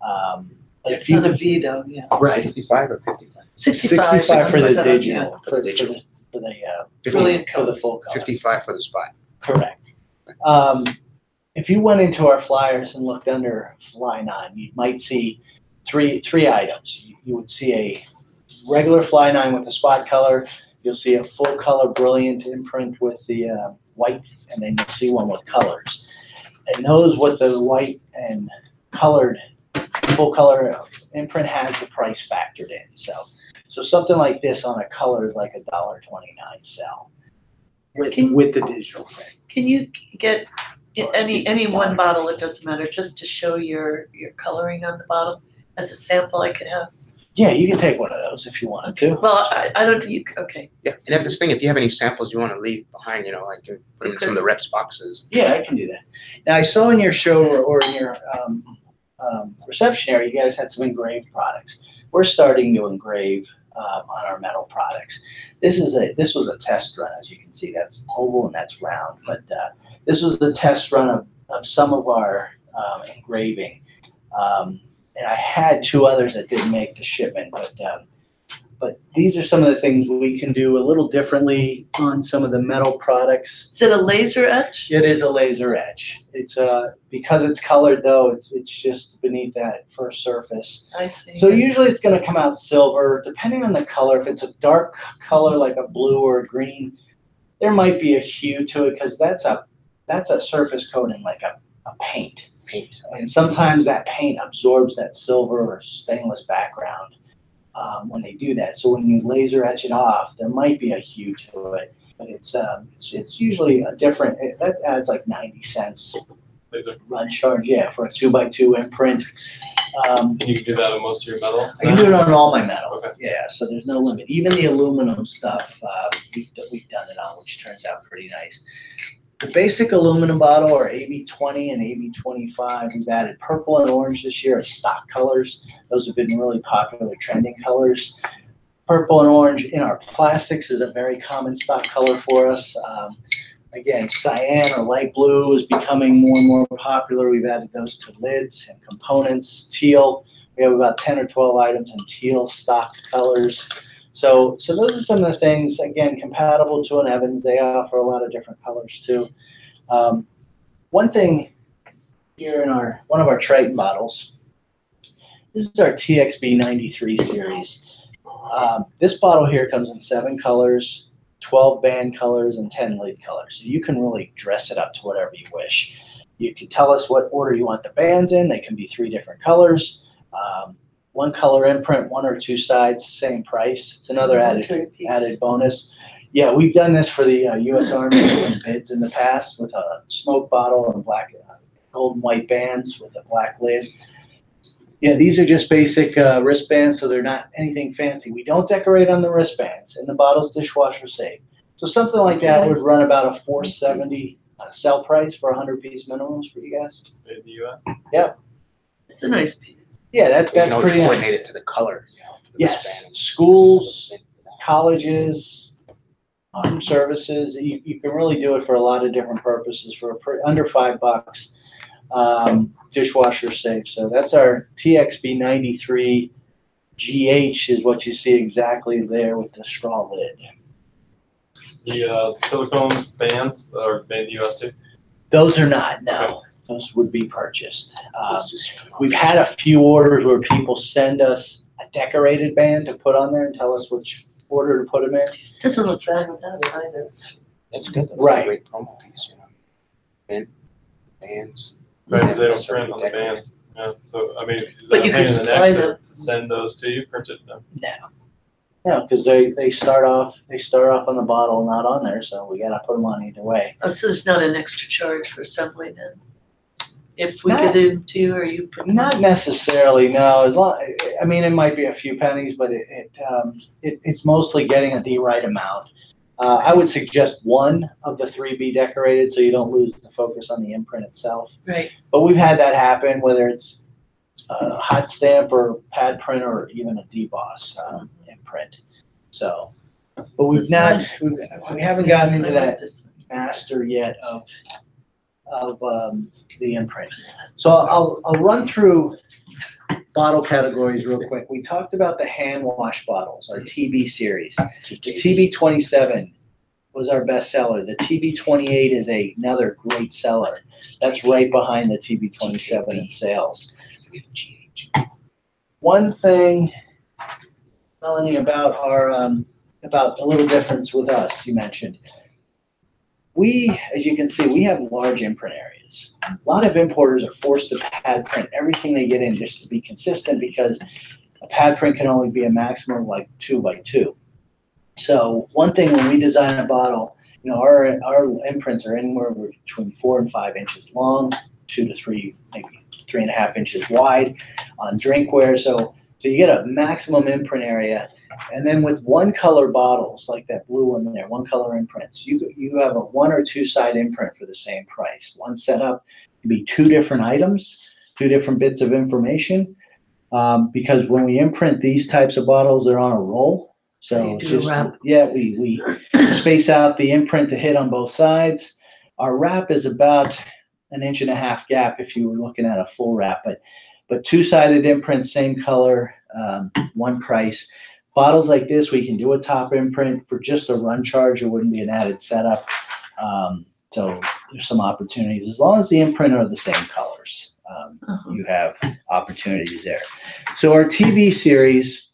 But if It's you on a V though, yeah. right, 65 or 55? 65. 65 for the 67, digital, For the digital. for the Brilliant for the color. full color. 55 for the spot. Correct. If you went into our flyers and looked under Fly 9, you might see three items. You would see a regular Fly 9 with the spot color. You'll see a full color brilliant imprint with the white, and then you'll see one with colors. And those with the white and colored full color imprint has the price factored in. So something like this on a color is like $1.29 sell with the digital print. Can you get any one bottle, it doesn't matter, just to show your coloring on the bottle as a sample I could have? Yeah, you can take one of those if you wanted to. Well, I don't, okay. Yeah, and if this thing, if you have any samples you want to leave behind, you know, like you put them in some of the reps boxes. Yeah, I can do that. Now, I saw in your show or in your reception area, you guys had some engraved products. We're starting to engrave on our metal products. This was a test run, as you can see. That's oval and that's round, but this was the test run of some of our engraving. And I had two others that didn't make the shipment, but these are some of the things we can do a little differently on some of the metal products. Is it a laser etch? It is a laser etch. It's because it's colored though, it's just beneath that first surface. I see. So usually it's going to come out silver, depending on the color. If it's a dark color like a blue or a green, there might be a hue to it because that's a surface coating like a paint. And sometimes that paint absorbs that silver or stainless background when they do that. So when you laser etch it off, there might be a hue to it, but it's usually a different. That adds like 90 cents Laser. run charge, yeah, for a 2x2 imprint. And you can do that on most of your metal? I can do it on all my metal. Okay. Yeah, so there's no limit. Even the aluminum stuff, we've done it on, which turns out pretty nice. The basic aluminum bottle are AB20 and AB25. We've added purple and orange this year as stock colors. Those have been really popular trending colors. Purple and orange in our plastics is a very common stock color for us. Again, cyan or light blue is becoming more and more popular. We've added those to lids and components. Teal, we have about 10 or 12 items in teal stock colors. So those are some of the things, again, compatible to an Evans. They offer a lot of different colors too. One thing here in one of our Triton bottles, this is our TXB 93 series. This bottle here comes in 7 colors, 12 band colors, and 10 lid colors. So you can really dress it up to whatever you wish. You can tell us what order you want the bands in. They can be 3 different colors. 1 color imprint, 1 or 2 sides, same price. It's another added bonus. Yeah, we've done this for the U.S. Army and some bids in the past with a smoke bottle and black, gold and white bands with a black lid. Yeah, these are just basic wristbands, so they're not anything fancy. We don't decorate on the wristbands, and the bottle's dishwasher safe. So something like that would run about a $4.70 sell price for 100-piece minimums for you guys. In the U.S.? Yeah. It's a nice piece. Yeah, that's You can always pretty coordinate nice. it to the color. You know, to the Yes, wristband. schools, colleges, armed services. You can really do it for a lot of different purposes for under $5. Dishwasher safe. So that's our TXB 93 GH is what you see exactly there with the straw lid. The silicone bands are made in the U.S. too? Those are not, no. Those would be purchased. It's just come off. We've had a few orders where people send us a decorated band to put on there and tell us which order to put them in. Doesn't look bad without it either. It's good. That's Right. a great promo piece, you know. Bands. Right, Yeah, they don't that's print something on the decorated. bands. Yeah, so, I mean, is But that a you pain can in the supply neck them. to send those to you, printed? No. No. Yeah, because they start off on the bottle, not on there, so we gotta put them on either way. Oh, so there's not an extra charge for assembly then? If we Not- get it to, or you put them Not on? necessarily, no. As long, I mean, it might be a few pennies, but it's mostly getting the right amount. I would suggest one of the three be decorated so you don't lose the focus on the imprint itself. Right, But we've had that happen, whether it's hot stamp or pad print or even a deboss imprint. So, but we've This not, nice. we haven't gotten into I like that this one. master yet of the imprint. So I'll run through bottle categories real quick. We talked about the hand wash bottles, our TB series. The TB 27 was our best seller. The TB 28 is another great seller. That's right behind the TB 27 in sales. One thing, Melanie, about about a little difference with us, you mentioned. We, as you can see, we have large imprint areas. A lot of importers are forced to pad print everything they get in just to be consistent because a pad print can only be a maximum of like 2 by 2. So one thing when we design a bottle, you know, our imprints are anywhere between 4 and 5 inches long, 2 to 3, maybe 3.5 inches wide on drinkware. So you get a maximum imprint area. And then with one color bottles, like that blue one there, one color imprints, you have a 1 or 2 side imprint for the same price. One setup can be 2 different items, 2 different bits of information, because when we imprint these types of bottles, they're on a roll. So You it's do a just, wrap. yeah, we space out the imprint to hit on both sides. Our wrap is about 1.5 inch gap if you were looking at a full wrap, but 2-sided imprint, same color, one price. Bottles like this, we can do a top imprint for just a run charge. It wouldn't be an added setup. So there's some opportunities. As long as the imprint are the same colors, you have opportunities there. So our TV series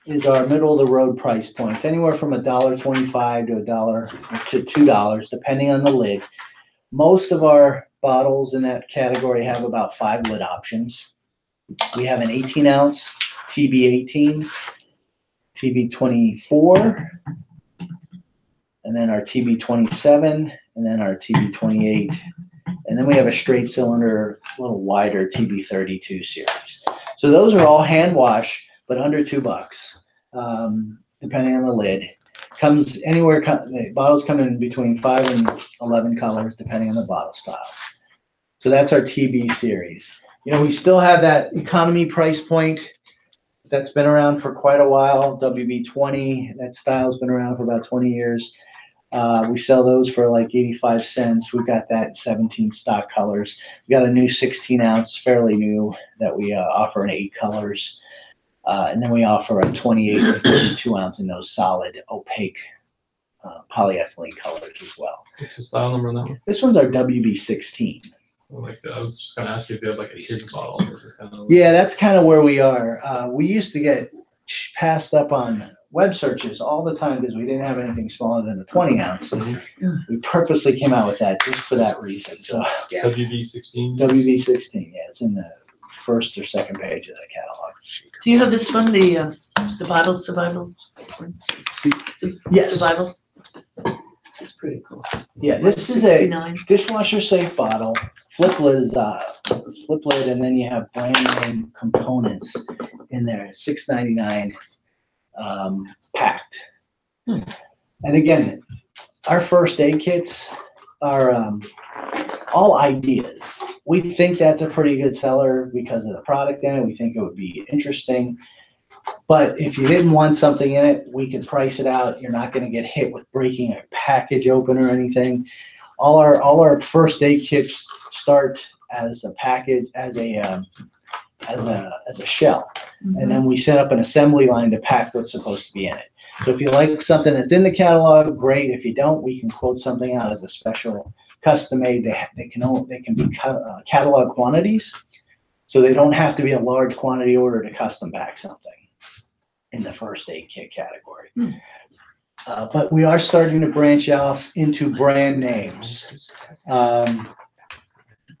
is our middle of the road price points, anywhere from $1.25 to $2, depending on the lid. Most of our bottles in that category have about 5 lid options. We have an 18-ounce, TB 18, TB 24, and then our TB 27, and then our TB 28, and then we have a straight cylinder, a little wider TB 32 series. So those are all hand wash, but under $2, depending on the lid. Comes anywhere, the bottles come in between 5 and 11 colors, depending on the bottle style. So that's our TB series. You know, we still have that economy price point that's been around for quite a while. WB20, that style's been around for about 20 years. We sell those for like 85 cents. We've got that 17 stock colors. We got a new 16-ounce, fairly new, that we offer in 8 colors. And then we offer a 28 or 32-ounce in those solid, opaque polyethylene colors as well. What's the style number on that one? This one's our WB16. Like, I was just gonna ask you if you had like a kid's bottle. This is kind of like, Yeah, that's kind of where we are. We used to get passed up on web searches all the time because we didn't have anything smaller than a 20-ounce. We purposely came out with that just for that reason. So WB16. WB16, yeah, it's in the first or second page of the catalog. Do you have this one, the bottle survival? Yes. Survival? This is pretty cool. Yeah, this is a 69. dishwasher safe bottle. Flip lid is flip lid, and then you have brand name components in there. $6.99 packed. And again, our first aid kits are all ideas. We think that's a pretty good seller because of the product in it. We think it would be interesting. But if you didn't want something in it, we could price it out. You're not going to get hit with breaking a package open or anything. All our first aid kits start as a package, as a shell, and then we set up an assembly line to pack what's supposed to be in it. So if you like something that's in the catalog, great. If you don't, we can quote something out as a special custom made. They can be catalog quantities, so they don't have to be a large quantity order to custom back something in the first aid kit category. But we are starting to branch out into brand names.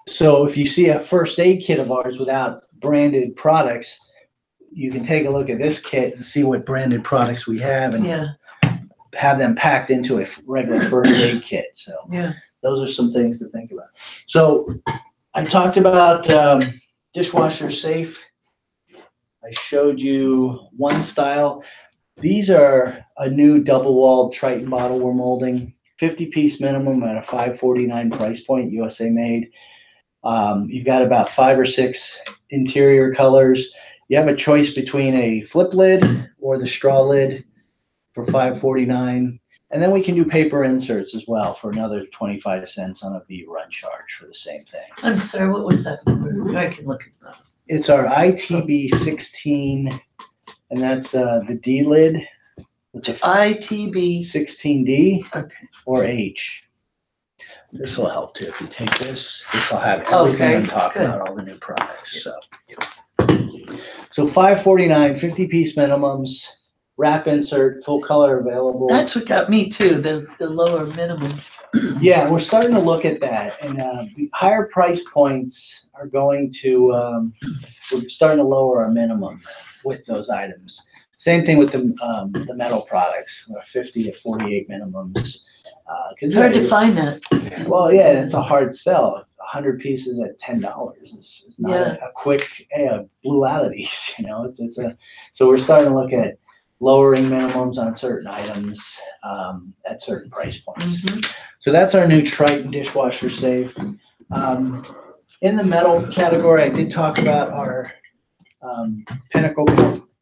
So if you see a first aid kit of ours without branded products, you can take a look at this kit and see what branded products we have and Yeah, have them packed into a regular first aid kit. So yeah. those are some things to think about. So I talked about dishwasher safe. I showed you one style. These are a new double-walled Triton bottle we're molding. 50-piece minimum at a $5.49 price point, USA made. You've got about 5 or 6 interior colors. You have a choice between a flip lid or the straw lid for $5.49. And then we can do paper inserts as well for another 25 cents on a V run charge for the same thing. I'm sorry, what was that number? I can look at that. It's our ITB 16, and that's the D lid. It's a ITB. 16D Okay. or H. This will help too. If you take this will have everything Okay, I'm talking good. about, all the new products. So $5.49, 50-piece minimums, wrap insert, full color available. That's what got me too, the lower minimum. Yeah, we're starting to look at that, and the higher price points are going to. We're starting to lower our minimum with those items. Same thing with the metal products, 50 to 48 minimums. It's hard to find that. Well, yeah, it's a hard sell. 100 pieces at $10 is not Yeah. a quick, hey, I blew out of these, so we're starting to look at lowering minimums on certain items at certain price points. Mhm. So that's our new Triton dishwasher safe. In the metal category, I did talk about our Pinnacle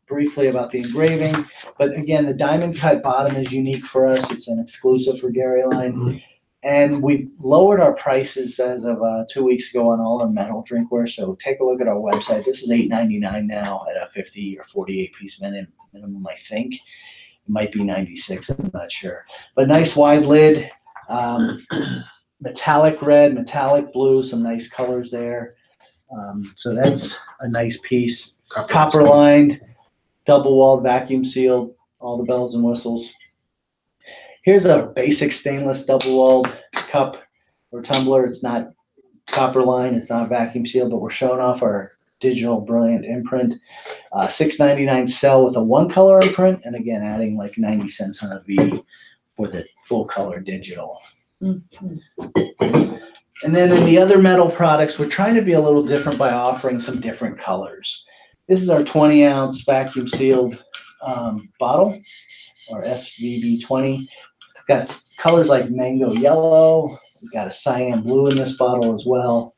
briefly about the engraving, but again, the diamond cut bottom is unique for us. It's an exclusive for Garyline. And we've lowered our prices as of 2 weeks ago on all our metal drinkware. So take a look at our website. This is $8.99 now at a 50 or 48 piece minimum, I think. It might be 96, I'm not sure. But nice wide lid, metallic red, metallic blue, some nice colors there. So that's a nice piece. Copper lined, double walled, vacuum sealed, all the bells and whistles. Here's a basic stainless double walled cup or tumbler. It's not copper lined, it's not vacuum sealed, but we're showing off our digital brilliant imprint. $6.99 sell with a one color imprint, and again, adding like 90 cents on a V for the full color digital. Mhm. And then in the other metal products, we're trying to be a little different by offering some different colors. This is our 20-ounce vacuum sealed bottle, or SVB20. Got colors like mango yellow. We've got a cyan blue in this bottle as well.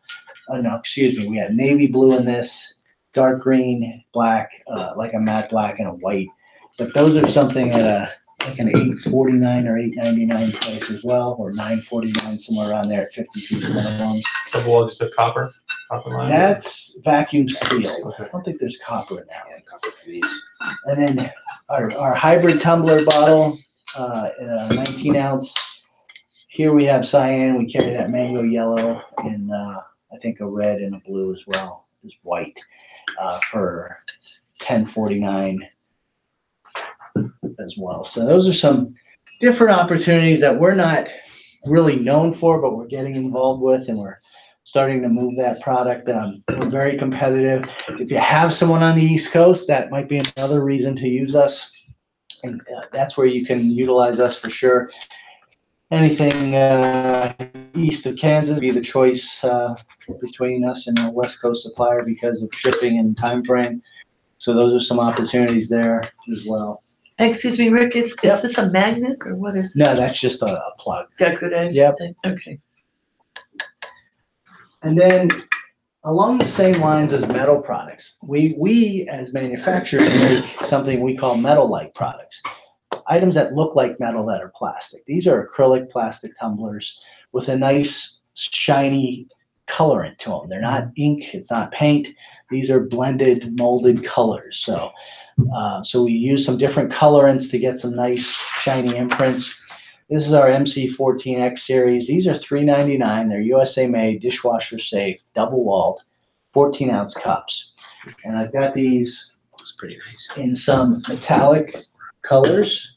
No, excuse me. We have navy blue in this, dark green, black, like a matte black, and a white. But those are something at like an $8.49 or $8.99 price as well, or $9.49, somewhere around there at 50 piece minimum. Double wall, just a copper line? That's vacuum sealed. Okay. I don't think there's copper in that one. Copper for these. And then our hybrid tumbler bottle, in a 19-ounce. Here we have cyan. We carry that mango yellow and I think a red and a blue as well as white for $10.49 as well. So those are some different opportunities that we're not really known for, but we're getting involved with, and we're starting to move that product. We're very competitive. If you have someone on the East Coast, that might be another reason to use us. And that's where you can utilize us for sure. Anything east of Kansas would be the choice between us and a West Coast supplier because of shipping and time frame. So those are some opportunities there as well. Excuse me, Rick, is Yep. this a magnet or what is? No, that's just a plug. Decorative? Yep. thing? Okay. And then along the same lines as metal products, we as manufacturers make something we call metal-like products. Items that look like metal that are plastic. These are acrylic plastic tumblers with a nice shiny colorant to them. They're not ink, it's not paint. These are blended molded colors. So we use some different colorants to get some nice shiny imprints. This is our MC14X series. These are $3.99. They're USA made, dishwasher safe, double walled, 14-ounce cups. And I've got these That's pretty nice. in some metallic colors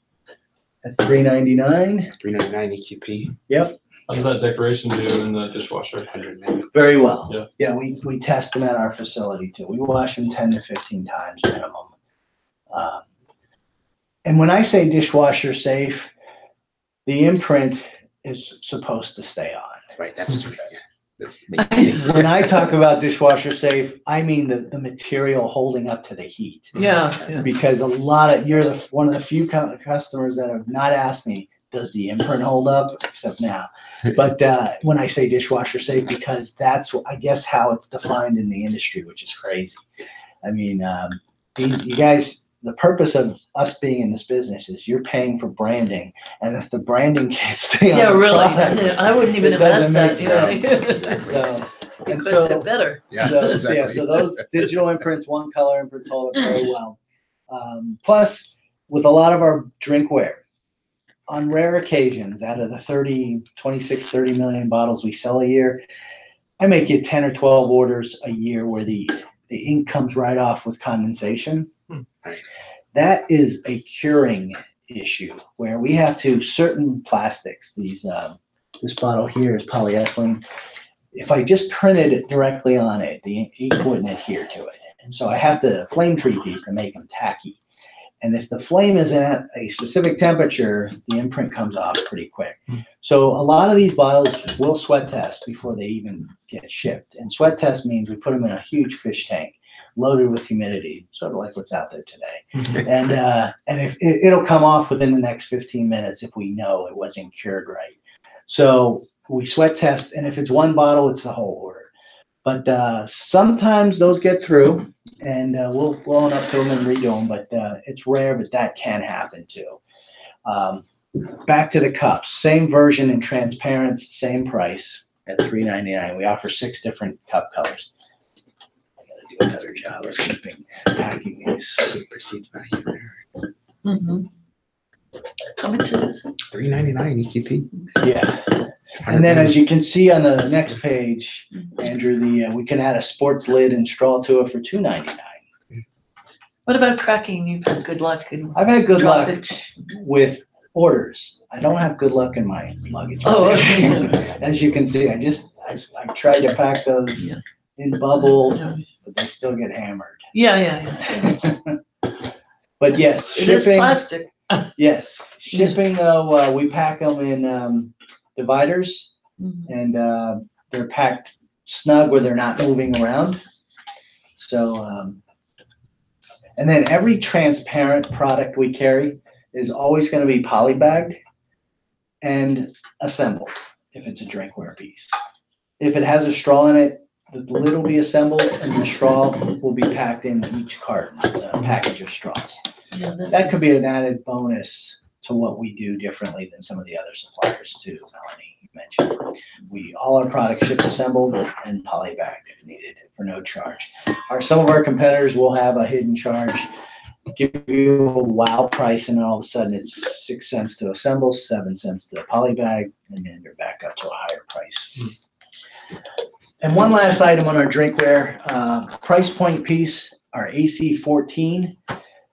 at $3.99. $3.99 EQP. Yep. How does that decoration do in the dishwasher? Very well. Yeah. Yeah, we test them at our facility too. We wash them 10 to 15 times minimum. And when I say dishwasher safe, the imprint is supposed to stay on. Right, that's what you mean, yeah. That's me. When I talk about dishwasher safe, I mean the material holding up to the heat. Yeah. Because you're one of the few customers that have not asked me, does the imprint hold up? Except now. But when I say dishwasher safe, because that's, I guess, how it's defined in the industry, which is crazy. I mean, you guys, the purpose of us being in this business is you're paying for branding, and if the branding can't stay on Yeah, the really. product, I wouldn't even it have asked doesn't that. make Yeah. sense. So, and Because so, they're better. Yeah, so exactly. those digital imprints, one color imprints hold up very well. Plus, with a lot of our drinkware, on rare occasions, out of the 26, 30 million bottles we sell a year, I may get 10 or 12 orders a year where the ink comes right off with condensation. Right. That is a curing issue where we have to, certain plastics, this bottle here is polyethylene. If I just printed it directly on it, the ink wouldn't adhere to it. And so I have to flame treat these to make them tacky. And if the flame is at a specific temperature, the imprint comes off pretty quick. So a lot of these bottles will sweat test before they even get shipped. And sweat test means we put them in a huge fish tank loaded with humidity, sort of like what's out there today. And if it'll come off within the next 15 minutes if we know it wasn't cured right. So we sweat test, and if it's one bottle, it's the whole order. But sometimes those get through, and we'll own up to them and redo them, but it's rare, but that can happen too. Back to the cups, same version in transparent, same price at $3.99. We offer 6 different cup colors. I gotta do a better job of packing these. Receipts back here. Mm-hmm. Coming to this. $3.99 EQP. Yeah. And then as you can see on the next page, Andrew, we can add a sports lid and straw to it for $2.99. What about cracking? You've had good luck in I've had good luck droppage. with orders. I don't have good luck in my luggage. Oh, okay. As you can see, I tried to pack those Yeah. in bubble, Yeah. but they still get hammered. Yeah. But yes, It is shipping. plastic. Yes, shipping though, we pack them in dividers, Mhm. and they're packed snug where they're not moving around. So, and then every transparent product we carry is always going to be polybagged and assembled if it's a drinkware piece. If it has a straw in it, the lid will be assembled and the straw will be packed in each carton, the package of straws. Yeah, That could be an added bonus to what we do differently than some of the other suppliers too, Melanie, you mentioned. All our products ship assembled and polybagged if needed for no charge. Some of our competitors will have a hidden charge, give you a wow price, and all of a sudden it's 6 cents to assemble, 7 cents to polybag, and then you're back up to a higher price. And one last item on our drinkware, price point piece, our AC14.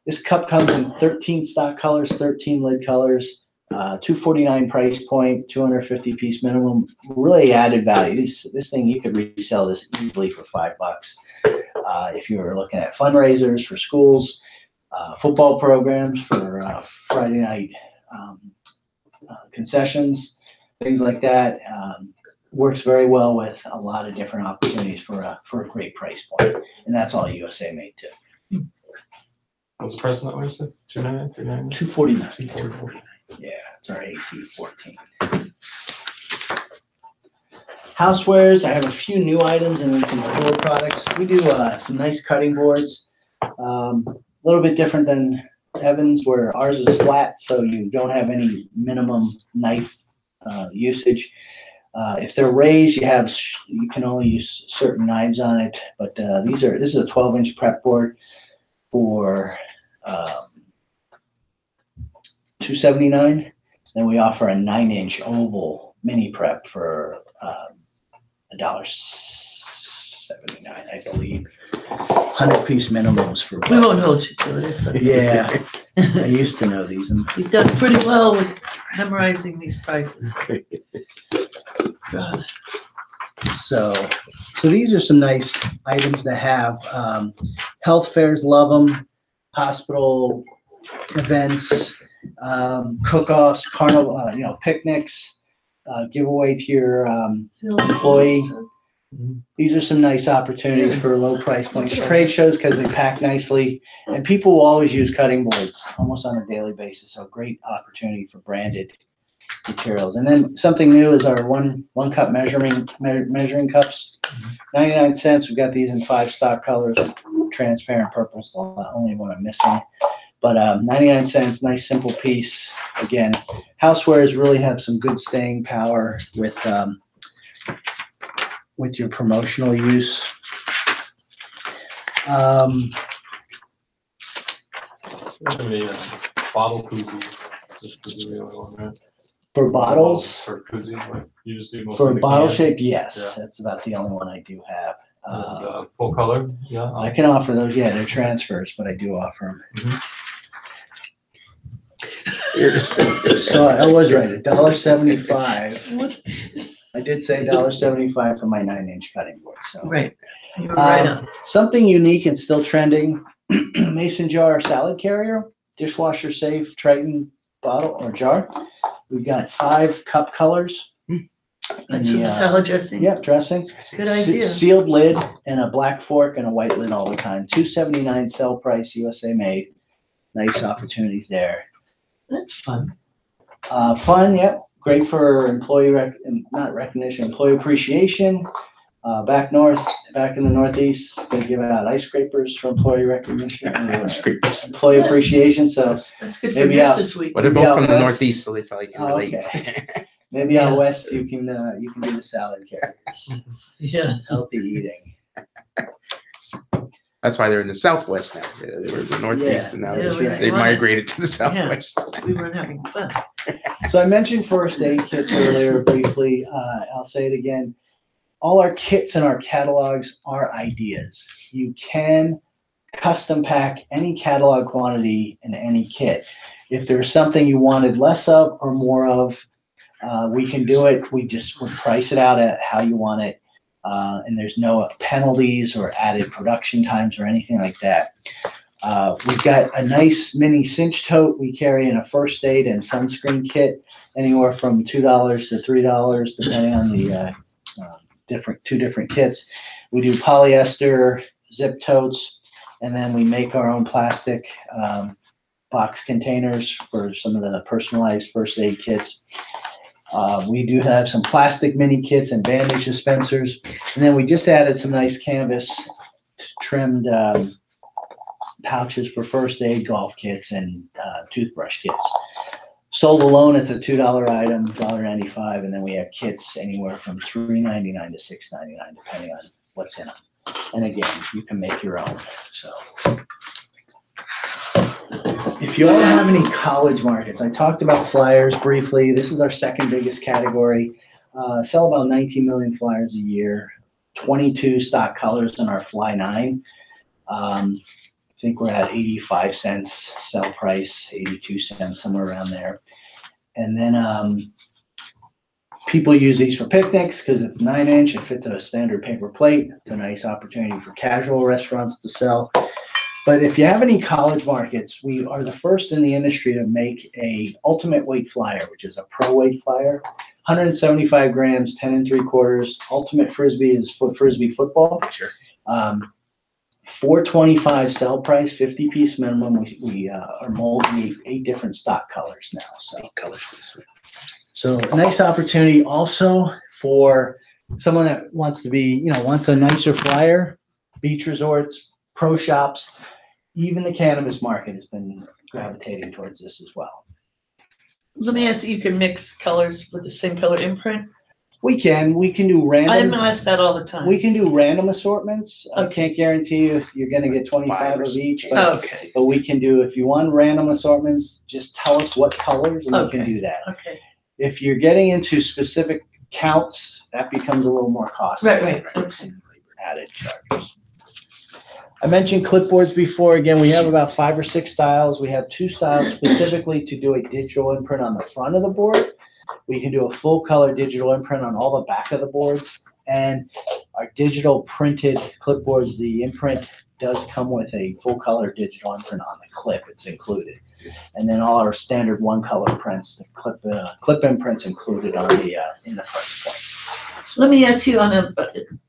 This cup comes in 13 stock colors, 13 lid colors, $249 price point, 250 piece minimum. Really added value. This thing, you could resell this easily for $5. If you were looking at fundraisers for schools, football programs, for Friday night concessions, things like that. Works very well with a lot of different opportunities for a great price point, and that's all USA made too. What's the price on that one, you said? $2.99, $3.99? $249. $2.49. Yeah, it's our AC14. Housewares, I have a few new items and then some core products. We do some nice cutting boards. A little bit different than Evans, where ours is flat, so you don't have any minimum knife usage. If they're raised, you can only use certain knives on it. But this is a 12-inch prep board for $279. Then we offer a 9-inch oval mini prep for $1.79, I believe. 100-piece minimums for both. We won't hold you to it. It's okay. Yeah, I used to know these. You've done pretty well with memorizing these prices. God. So these are some nice items to have. Health fairs love them. Hospital events, cook-offs, carnival, picnics, giveaway to your employee. These are some nice opportunities for low price points. Trade shows because they pack nicely, and people will always use cutting boards almost on a daily basis. So great opportunity for branded materials. And then something new is our one cup measuring cups. 99 cents. We've got these in 5 stock colors, transparent purple, so the only one I'm missing. But 99 cents, nice simple piece. Again, housewares really have some good staying power with your promotional use. How many bottle koozies? Just to do the other one, right? For bottles, For koozies, like you just do most for of the bottle can. shape, yes, Yeah. that's about the only one I do have. And, full color, yeah. I can offer those, yeah, they're transfers, but I do offer them. So I was right, $1.75. I did say $1.75 for my 9-inch cutting board, so. Right, you were right on. Something unique and still trending, mason jar salad carrier, dishwasher safe Triton bottle or jar. We've got 5 cup colors. That's for the salad dressing? Yeah, dressing. Good idea. Sealed lid and a black fork and a white lid all the time. $2.79 sell price, USA made. Nice opportunities there. That's fun. Fun, yep. Great for employee employee appreciation. Back in the Northeast, they give out ice scrapers for employee recognition. Employee appreciation, so That's good for maybe out- Nurses Week. Well, they're Maybe both out from the west. Northeast, so they probably can Oh, relate. okay. Maybe out west you can do the salad carriers. Yeah. Healthy eating. That's why they're in the Southwest now. They were in the Northeast, and now Yeah, they've migrated to the Southwest. We weren't having fun. So I mentioned first aid kits earlier briefly. I'll say it again. All our kits and our catalogs are ideas. You can custom pack any catalog quantity in any kit. If there's something you wanted less of or more of, we can do it. We price it out at how you want it. And there's no penalties or added production times or anything like that. We've got a nice mini cinch tote we carry in a first aid and sunscreen kit, anywhere from $2 to $3, depending on the two different kits. We do polyester zip totes, and then we make our own plastic box containers for some of the personalized first aid kits. We do have some plastic mini kits and bandage dispensers, and then we just added some nice canvas trimmed pouches for first aid, golf kits, and toothbrush kits. Sold alone, it's a $2 item, $1.95, and then we have kits anywhere from $3.99 to $6.99, depending on what's in them. And again, you can make your own. So, if you all have any college markets, I talked about flyers briefly. This is our second biggest category. Sell about 19 million flyers a year, 22 stock colors in our Fly 9. I think we're at 85 cents sell price, 82 cents, somewhere around there. And then people use these for picnics because it's 9-inch. It fits a standard paper plate. It's a nice opportunity for casual restaurants to sell. But if you have any college markets, we are the first in the industry to make a ultimate weight flyer, which is a pro weight flyer, 175 grams, 10 3/4. Ultimate Frisbee is Frisbee football. Sure. $4.25 sell price, 50-piece minimum. We are molding 8 different stock colors now. So a nice opportunity also for someone that wants to be, wants a nicer flyer. Beach resorts, pro shops, even the cannabis market has been gravitating towards this as well. Let me ask you can mix colors with the same color imprint? We can do random. I'm asked that all the time. We can do random assortments. I Okay. can't guarantee you if you're gonna get 25 of each, but Okay, we can do, if you want random assortments, just tell us what colors and we can Okay. do that. okay. If you're getting into specific counts, that becomes a little more costly. Right. Okay. Added charges. I mentioned clipboards before. Again, we have about 5 or 6 styles. We have 2 styles specifically to do a digital imprint on the front of the board. We can do a full color digital imprint on all the back of the boards, and our digital printed clipboards, the imprint does come with a full color digital imprint on the clip. It's included. And then all our standard one color prints, the clip imprints included on the in the price point. Let me ask you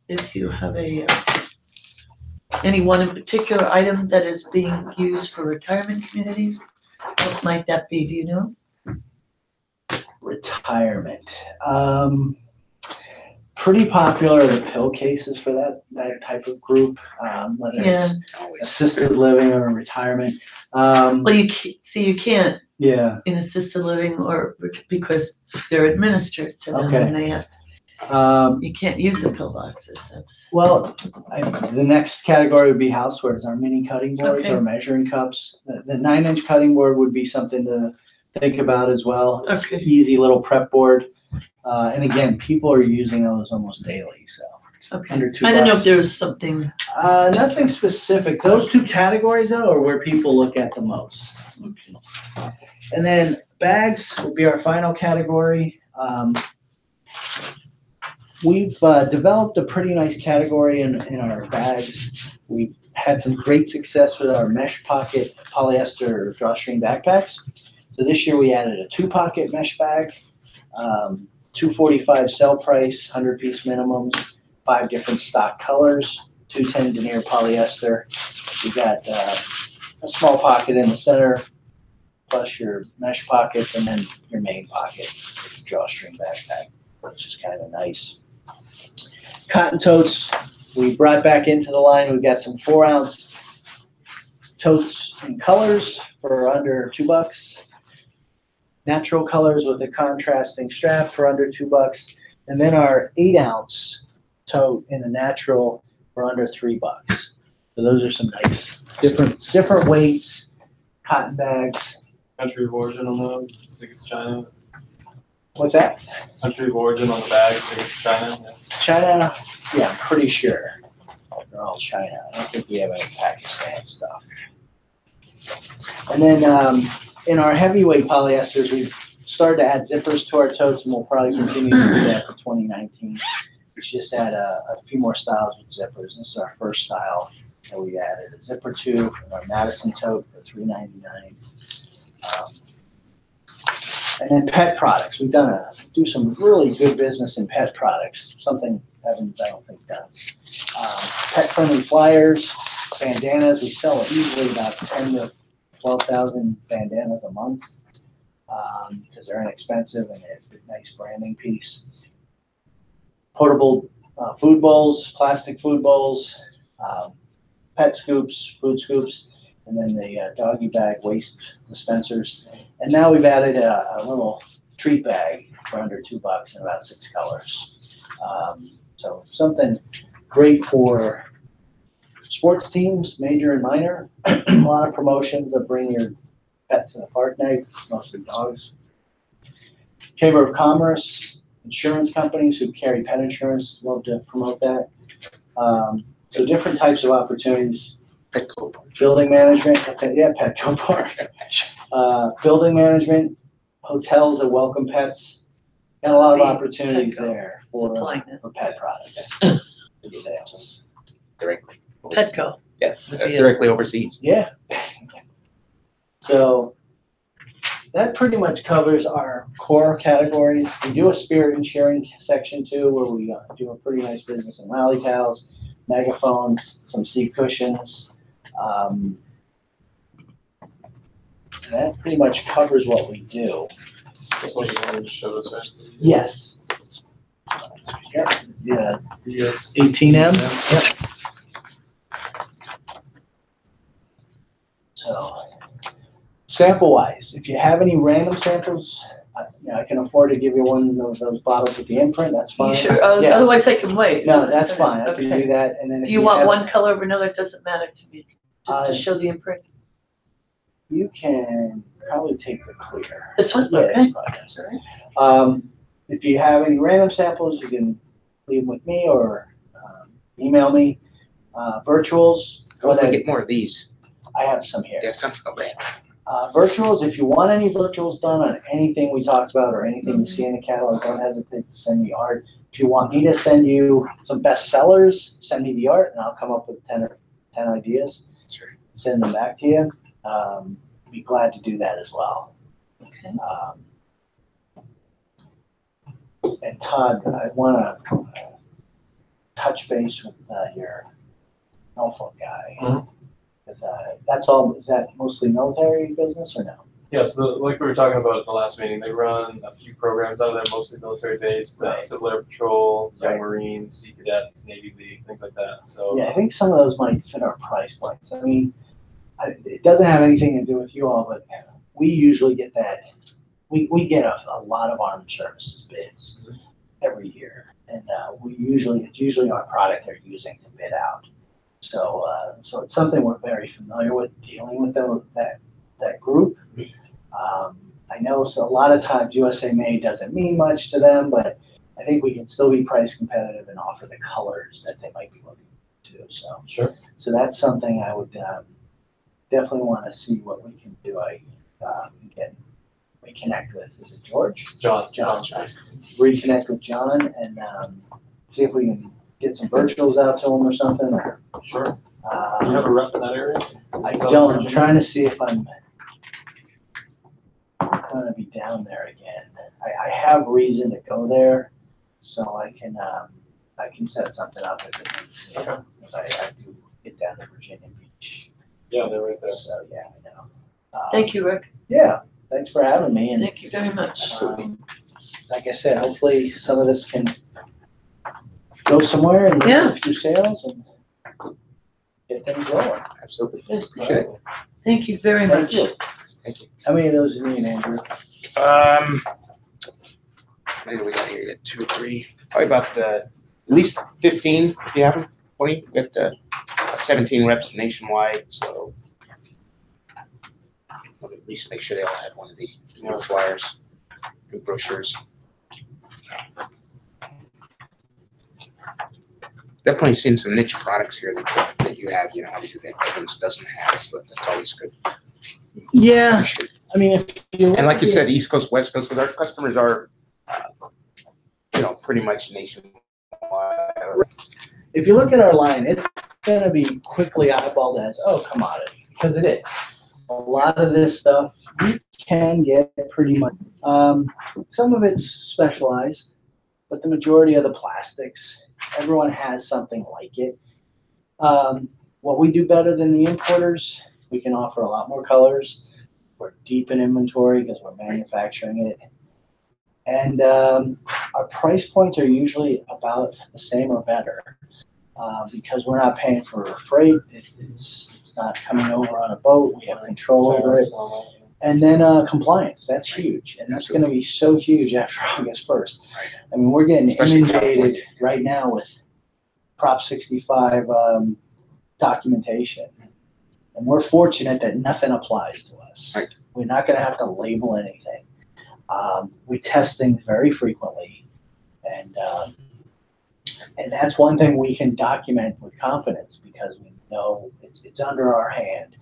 if you have any one in particular item that is being used for retirement communities? What might that be, do you know? Retirement. Pretty popular are the pill cases for that type of group, whether it's assisted living or retirement. Well, you can't Yeah. in assisted living or because they're administered to them and they have, you can't use the pillboxes, that's. Well, the next category would be housewares, our mini cutting boards Okay. or measuring cups. The 9-inch cutting board would be something to think about as well. It's Okay. an easy little prep board. And again, people are using those almost daily, so. Okay. Under $2. I don't know if there was something. Nothing specific. Those two categories though are where people look at the most. Okay. And then bags would be our final category. We've developed a pretty nice category in our bags. We've had some great success with our mesh pocket polyester drawstring backpacks. So this year we added a 2-pocket mesh bag, $245 sell price, 100-piece minimums, 5 different stock colors, 210 denier polyester. We got a small pocket in the center, plus your mesh pockets, and then your main pocket, drawstring backpack, which is kind of nice. Cotton totes, we brought back into the line. We've got some 4-ounce totes in colors for under $2. Natural colors with a contrasting strap for under $2. And then our 8-ounce tote in the natural for under $3. So those are some nice different weights, cotton bags. Country of origin on those, I think it's China. What's that? Country of origin on the bag, I think it's China. China? Yeah, I'm pretty sure. They're all China. I don't think we have any Pakistan stuff. And then in our heavyweight polyesters, we've started to add zippers to our totes, and we'll probably continue to do that for 2019. We just add a few more styles with zippers. This is our first style that we added, a zipper tube, our Madison tote for $3.99. And then pet products. We've do some really good business in pet products, something Evans I don't think does. Pet-friendly flyers, bandanas. We sell easily about 10 to 12,000 bandanas a month because they're inexpensive and they're a nice branding piece. Portable food bowls, plastic food bowls, pet scoops, food scoops, and then the doggy bag waste dispensers. And now we've added a little treat bag for under $2 in about 6 colors. So something great for sports teams, major and minor. A lot of promotions of bring your pet to the park night, mostly dogs. Chamber of Commerce, insurance companies who carry pet insurance love to promote that. So different types of opportunities. Petco. Building management, that's it, yeah, Petco Park. Building management, hotels that welcome pets. Got a lot of opportunities Petco. there for pet products. Good sales. Directly. Petco. Yeah, directly overseas. Yeah. So that pretty much covers our core categories. We do a spirit and sharing section too, where we do a pretty nice business in rally towels, megaphones, some seat cushions. That pretty much covers what we do. That's what you wanted to show us, right? Yes. Yeah. Yes. 18M. Yep. So, sample wise, if you have any random samples, I can afford to give you one of those bottles with the imprint. That's fine. You sure? Yeah. Otherwise I can wait. No, that's fine. I can do Okay. that. And then If if you want have, one color over another, it doesn't matter to me, just to Uh, show the imprint. you can probably take the clear. This one? Yeah, Okay. it's probably nice. If you have any random samples, you can leave them with me or email me. Virtuals. Go ahead and get more of these. I have some here. Yeah, some of them. Virtuals, if you want any virtuals done on anything we talked about or anything you see in the catalog, don't hesitate to send me art. If you want me to send you some bestsellers, send me the art and I'll come up with 10 ideas. Sure. Send them back to you. Be glad to do that as well. Okay. And Todd, I want to touch base with your Norfolk guy. Mhm. Because that's all, is that mostly military business or no? Yes, like we were talking about at the last meeting, they run a few programs out of there, mostly military based, Right. Civil Air Patrol, Young Right. Marines, Sea Cadets, Navy League, things like that. So Yeah, I think some of those might fit our price points. I mean, it doesn't have anything to do with you all, but we usually get that. We get a lot of armed services bids every year, and it's usually our product they're using to bid out. So so it's something we're very familiar with dealing with that group. I know so a lot of times USA Made doesn't mean much to them, but I think we can still be price competitive and offer the colors that they might be looking to. So sure. so that's something I would definitely want to see what we can do. I can reconnect with, is it George? John. Reconnect with John and see if we can get some virtuals out to him or something. Or, Sure. Do you have a rep in that area? I don't. I'm trying to see if I'm going to be down there again. I have reason to go there, so I can set something up if it needs to. Okay. If I do get down to Virginia Beach. Yeah, they're right there. So yeah, I know. Thank you, Rick. Yeah, thanks for having me. And Thank you very much. like I said, hopefully some of this can go somewhere and Yeah. make a few sales and get things rolling. Absolutely. Yes. Appreciate it. Thank you very Thank much. you. Thank you. How many of those do you need, Andrew? How many do we got here? You got 2 or 3, probably about at least 15 if you have them. 20. We got 17 reps nationwide, so we'll at least make sure they all have one of the new flyers, new brochures. Definitely seen some niche products here that you have, obviously that Evans doesn't have, so that's always good. Yeah, I mean, if you And like you said, East Coast, West Coast, because our customers are, pretty much nationwide. if you look at our line, it's going to be quickly eyeballed as, oh, commodity, because it is. A lot of this stuff you can get pretty much. Some of it's specialized, but the majority of the plastics, everyone has something like it. What we do better than the importers, we can offer a lot more colors. We're deep in inventory because we're manufacturing it. And our price points are usually about the same or better because we're not paying for freight. It's not coming over on a boat. We have control over it. And then compliance, that's huge. And that's going to be so huge after August 1st. I mean, we're getting Especially inundated right now with Prop 65 documentation. And we're fortunate that nothing applies to us. Right. We're not going to have to label anything. We test things very frequently. And that's one thing we can document with confidence because we know it's under our hand.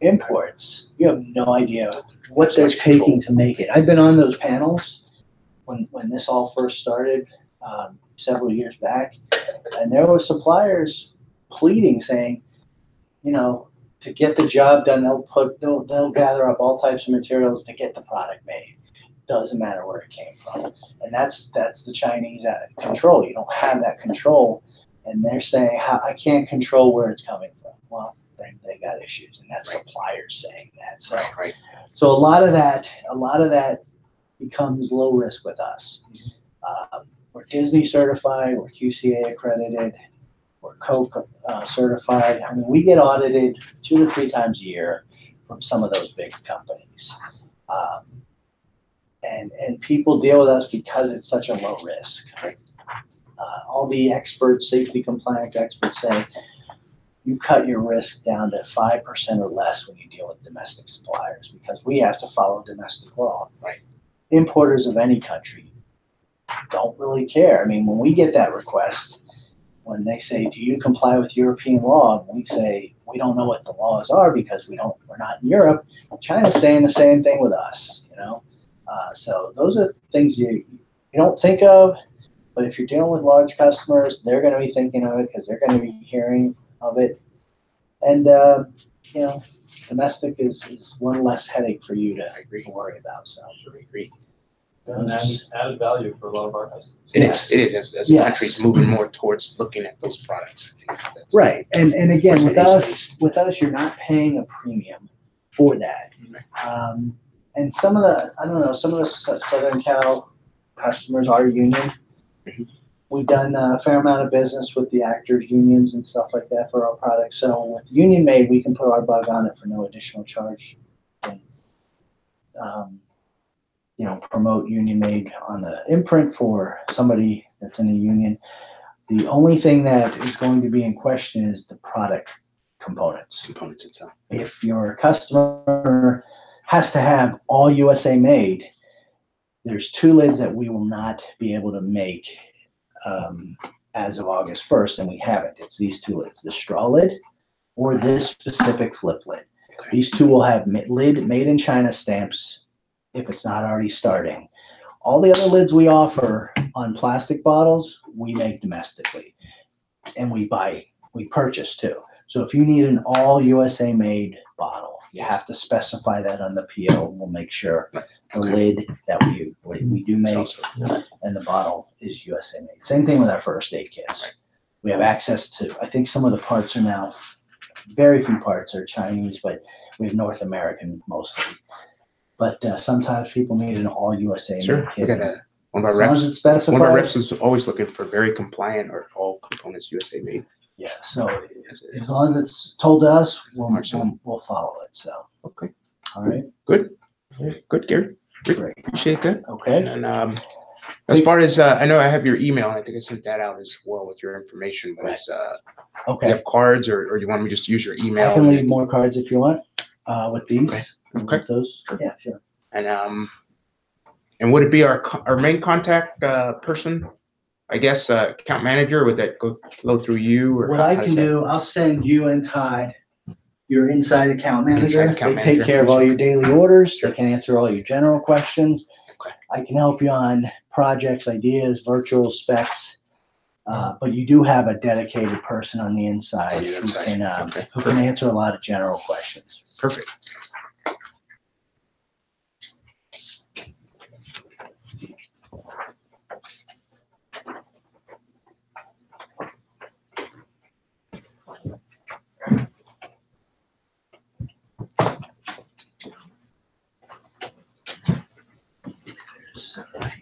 Imports, you have no idea what they're taking to make it. I've been on those panels when this all first started several years back, and there were suppliers pleading, saying, to get the job done, they'll gather up all types of materials to get the product made. Doesn't matter where it came from, and that's the Chinese control. You don't have that control, and they're saying, I can't control where it's coming from. Well, they got issues, and that's suppliers saying that. So, Right. So a lot of that becomes low risk with us. We're Disney certified, we're QCA accredited, we're Coke certified. I mean, we get audited 2 to 3 times a year from some of those big companies. And people deal with us because it's such a low risk. All the experts, safety compliance experts say, you cut your risk down to 5% or less when you deal with domestic suppliers because we have to follow domestic law. Right. Importers of any country don't really care. I mean, when we get that request, when they say, do you comply with European law? We say, we don't know what the laws are because we're not in Europe. China's saying the same thing with us, you know? So those are things you don't think of, but if you're dealing with large customers, they're going to be thinking of it because they're going to be hearing of it. And, you know, domestic is one less headache for you to worry about. So I agree. And added value for a lot of our customers. Yes. It is, as the Yes. country's moving more towards looking at those products. I think that's- right. And again, with Unfortunately, us, you're not paying a premium for that. And some of the, I don't know, some of the Southern Cal customers are union. Mhm. We've done a fair amount of business with the actors unions and stuff like that for our products. So with union made, we can put our bug on it for no additional charge. And, you know, promote union made on the imprint for somebody that's in a union. The only thing that is going to be in question is the product components. Components itself. If your customer has to have all USA made, there's 2 lids that we will not be able to make as of August 1st, and we haven't. It's these 2 lids, the straw lid or this specific flip lid. Okay. These 2 will have lid made in China stamps if it's not already starting. All the other lids we offer on plastic bottles, we make domestically, and we purchase too. So if you need an all USA made bottle, you have to specify that on the PO. We'll make sure the lid that we do make and the bottle is USA made. Same thing with our first aid kits. We have access to, I think some of the parts are now, very few parts are Chinese, but we have North American mostly. But sometimes people need an all USA made Sure. kit. We got one of our As long reps. as it's specified. One of our reps is always looking for very compliant or all components USA made. Yeah, so as long as it's told to us, we'll follow it, so. Okay. All right, Good, good, Gary. great, Appreciate that. okay. And as far as, I know I have your email, and I think I sent that out as well with your information, but do you Okay, have cards or do you want me just to use your email? I can leave more cards if you want, with these. Okay. With those, yeah, sure. And would it be our main contact person? I guess account manager, would that flow through you or? What how I does can that- do, I'll send you and Todd your inside account manager. Inside account They manager. take care of all your daily orders. Sure. They can answer all your general questions. Okay. I can help you on projects, ideas, virtual specs. But you do have a dedicated person on the inside On the inside. Okay. who can answer a lot of general questions. Perfect.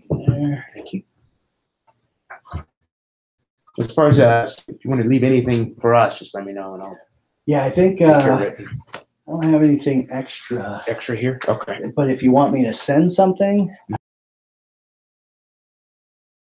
There. Thank you. As far as if you want to leave anything for us, just let me know and I'll Yeah, I think take care of I it. don't have anything extra, Extra here? Okay. but if you want me to send something,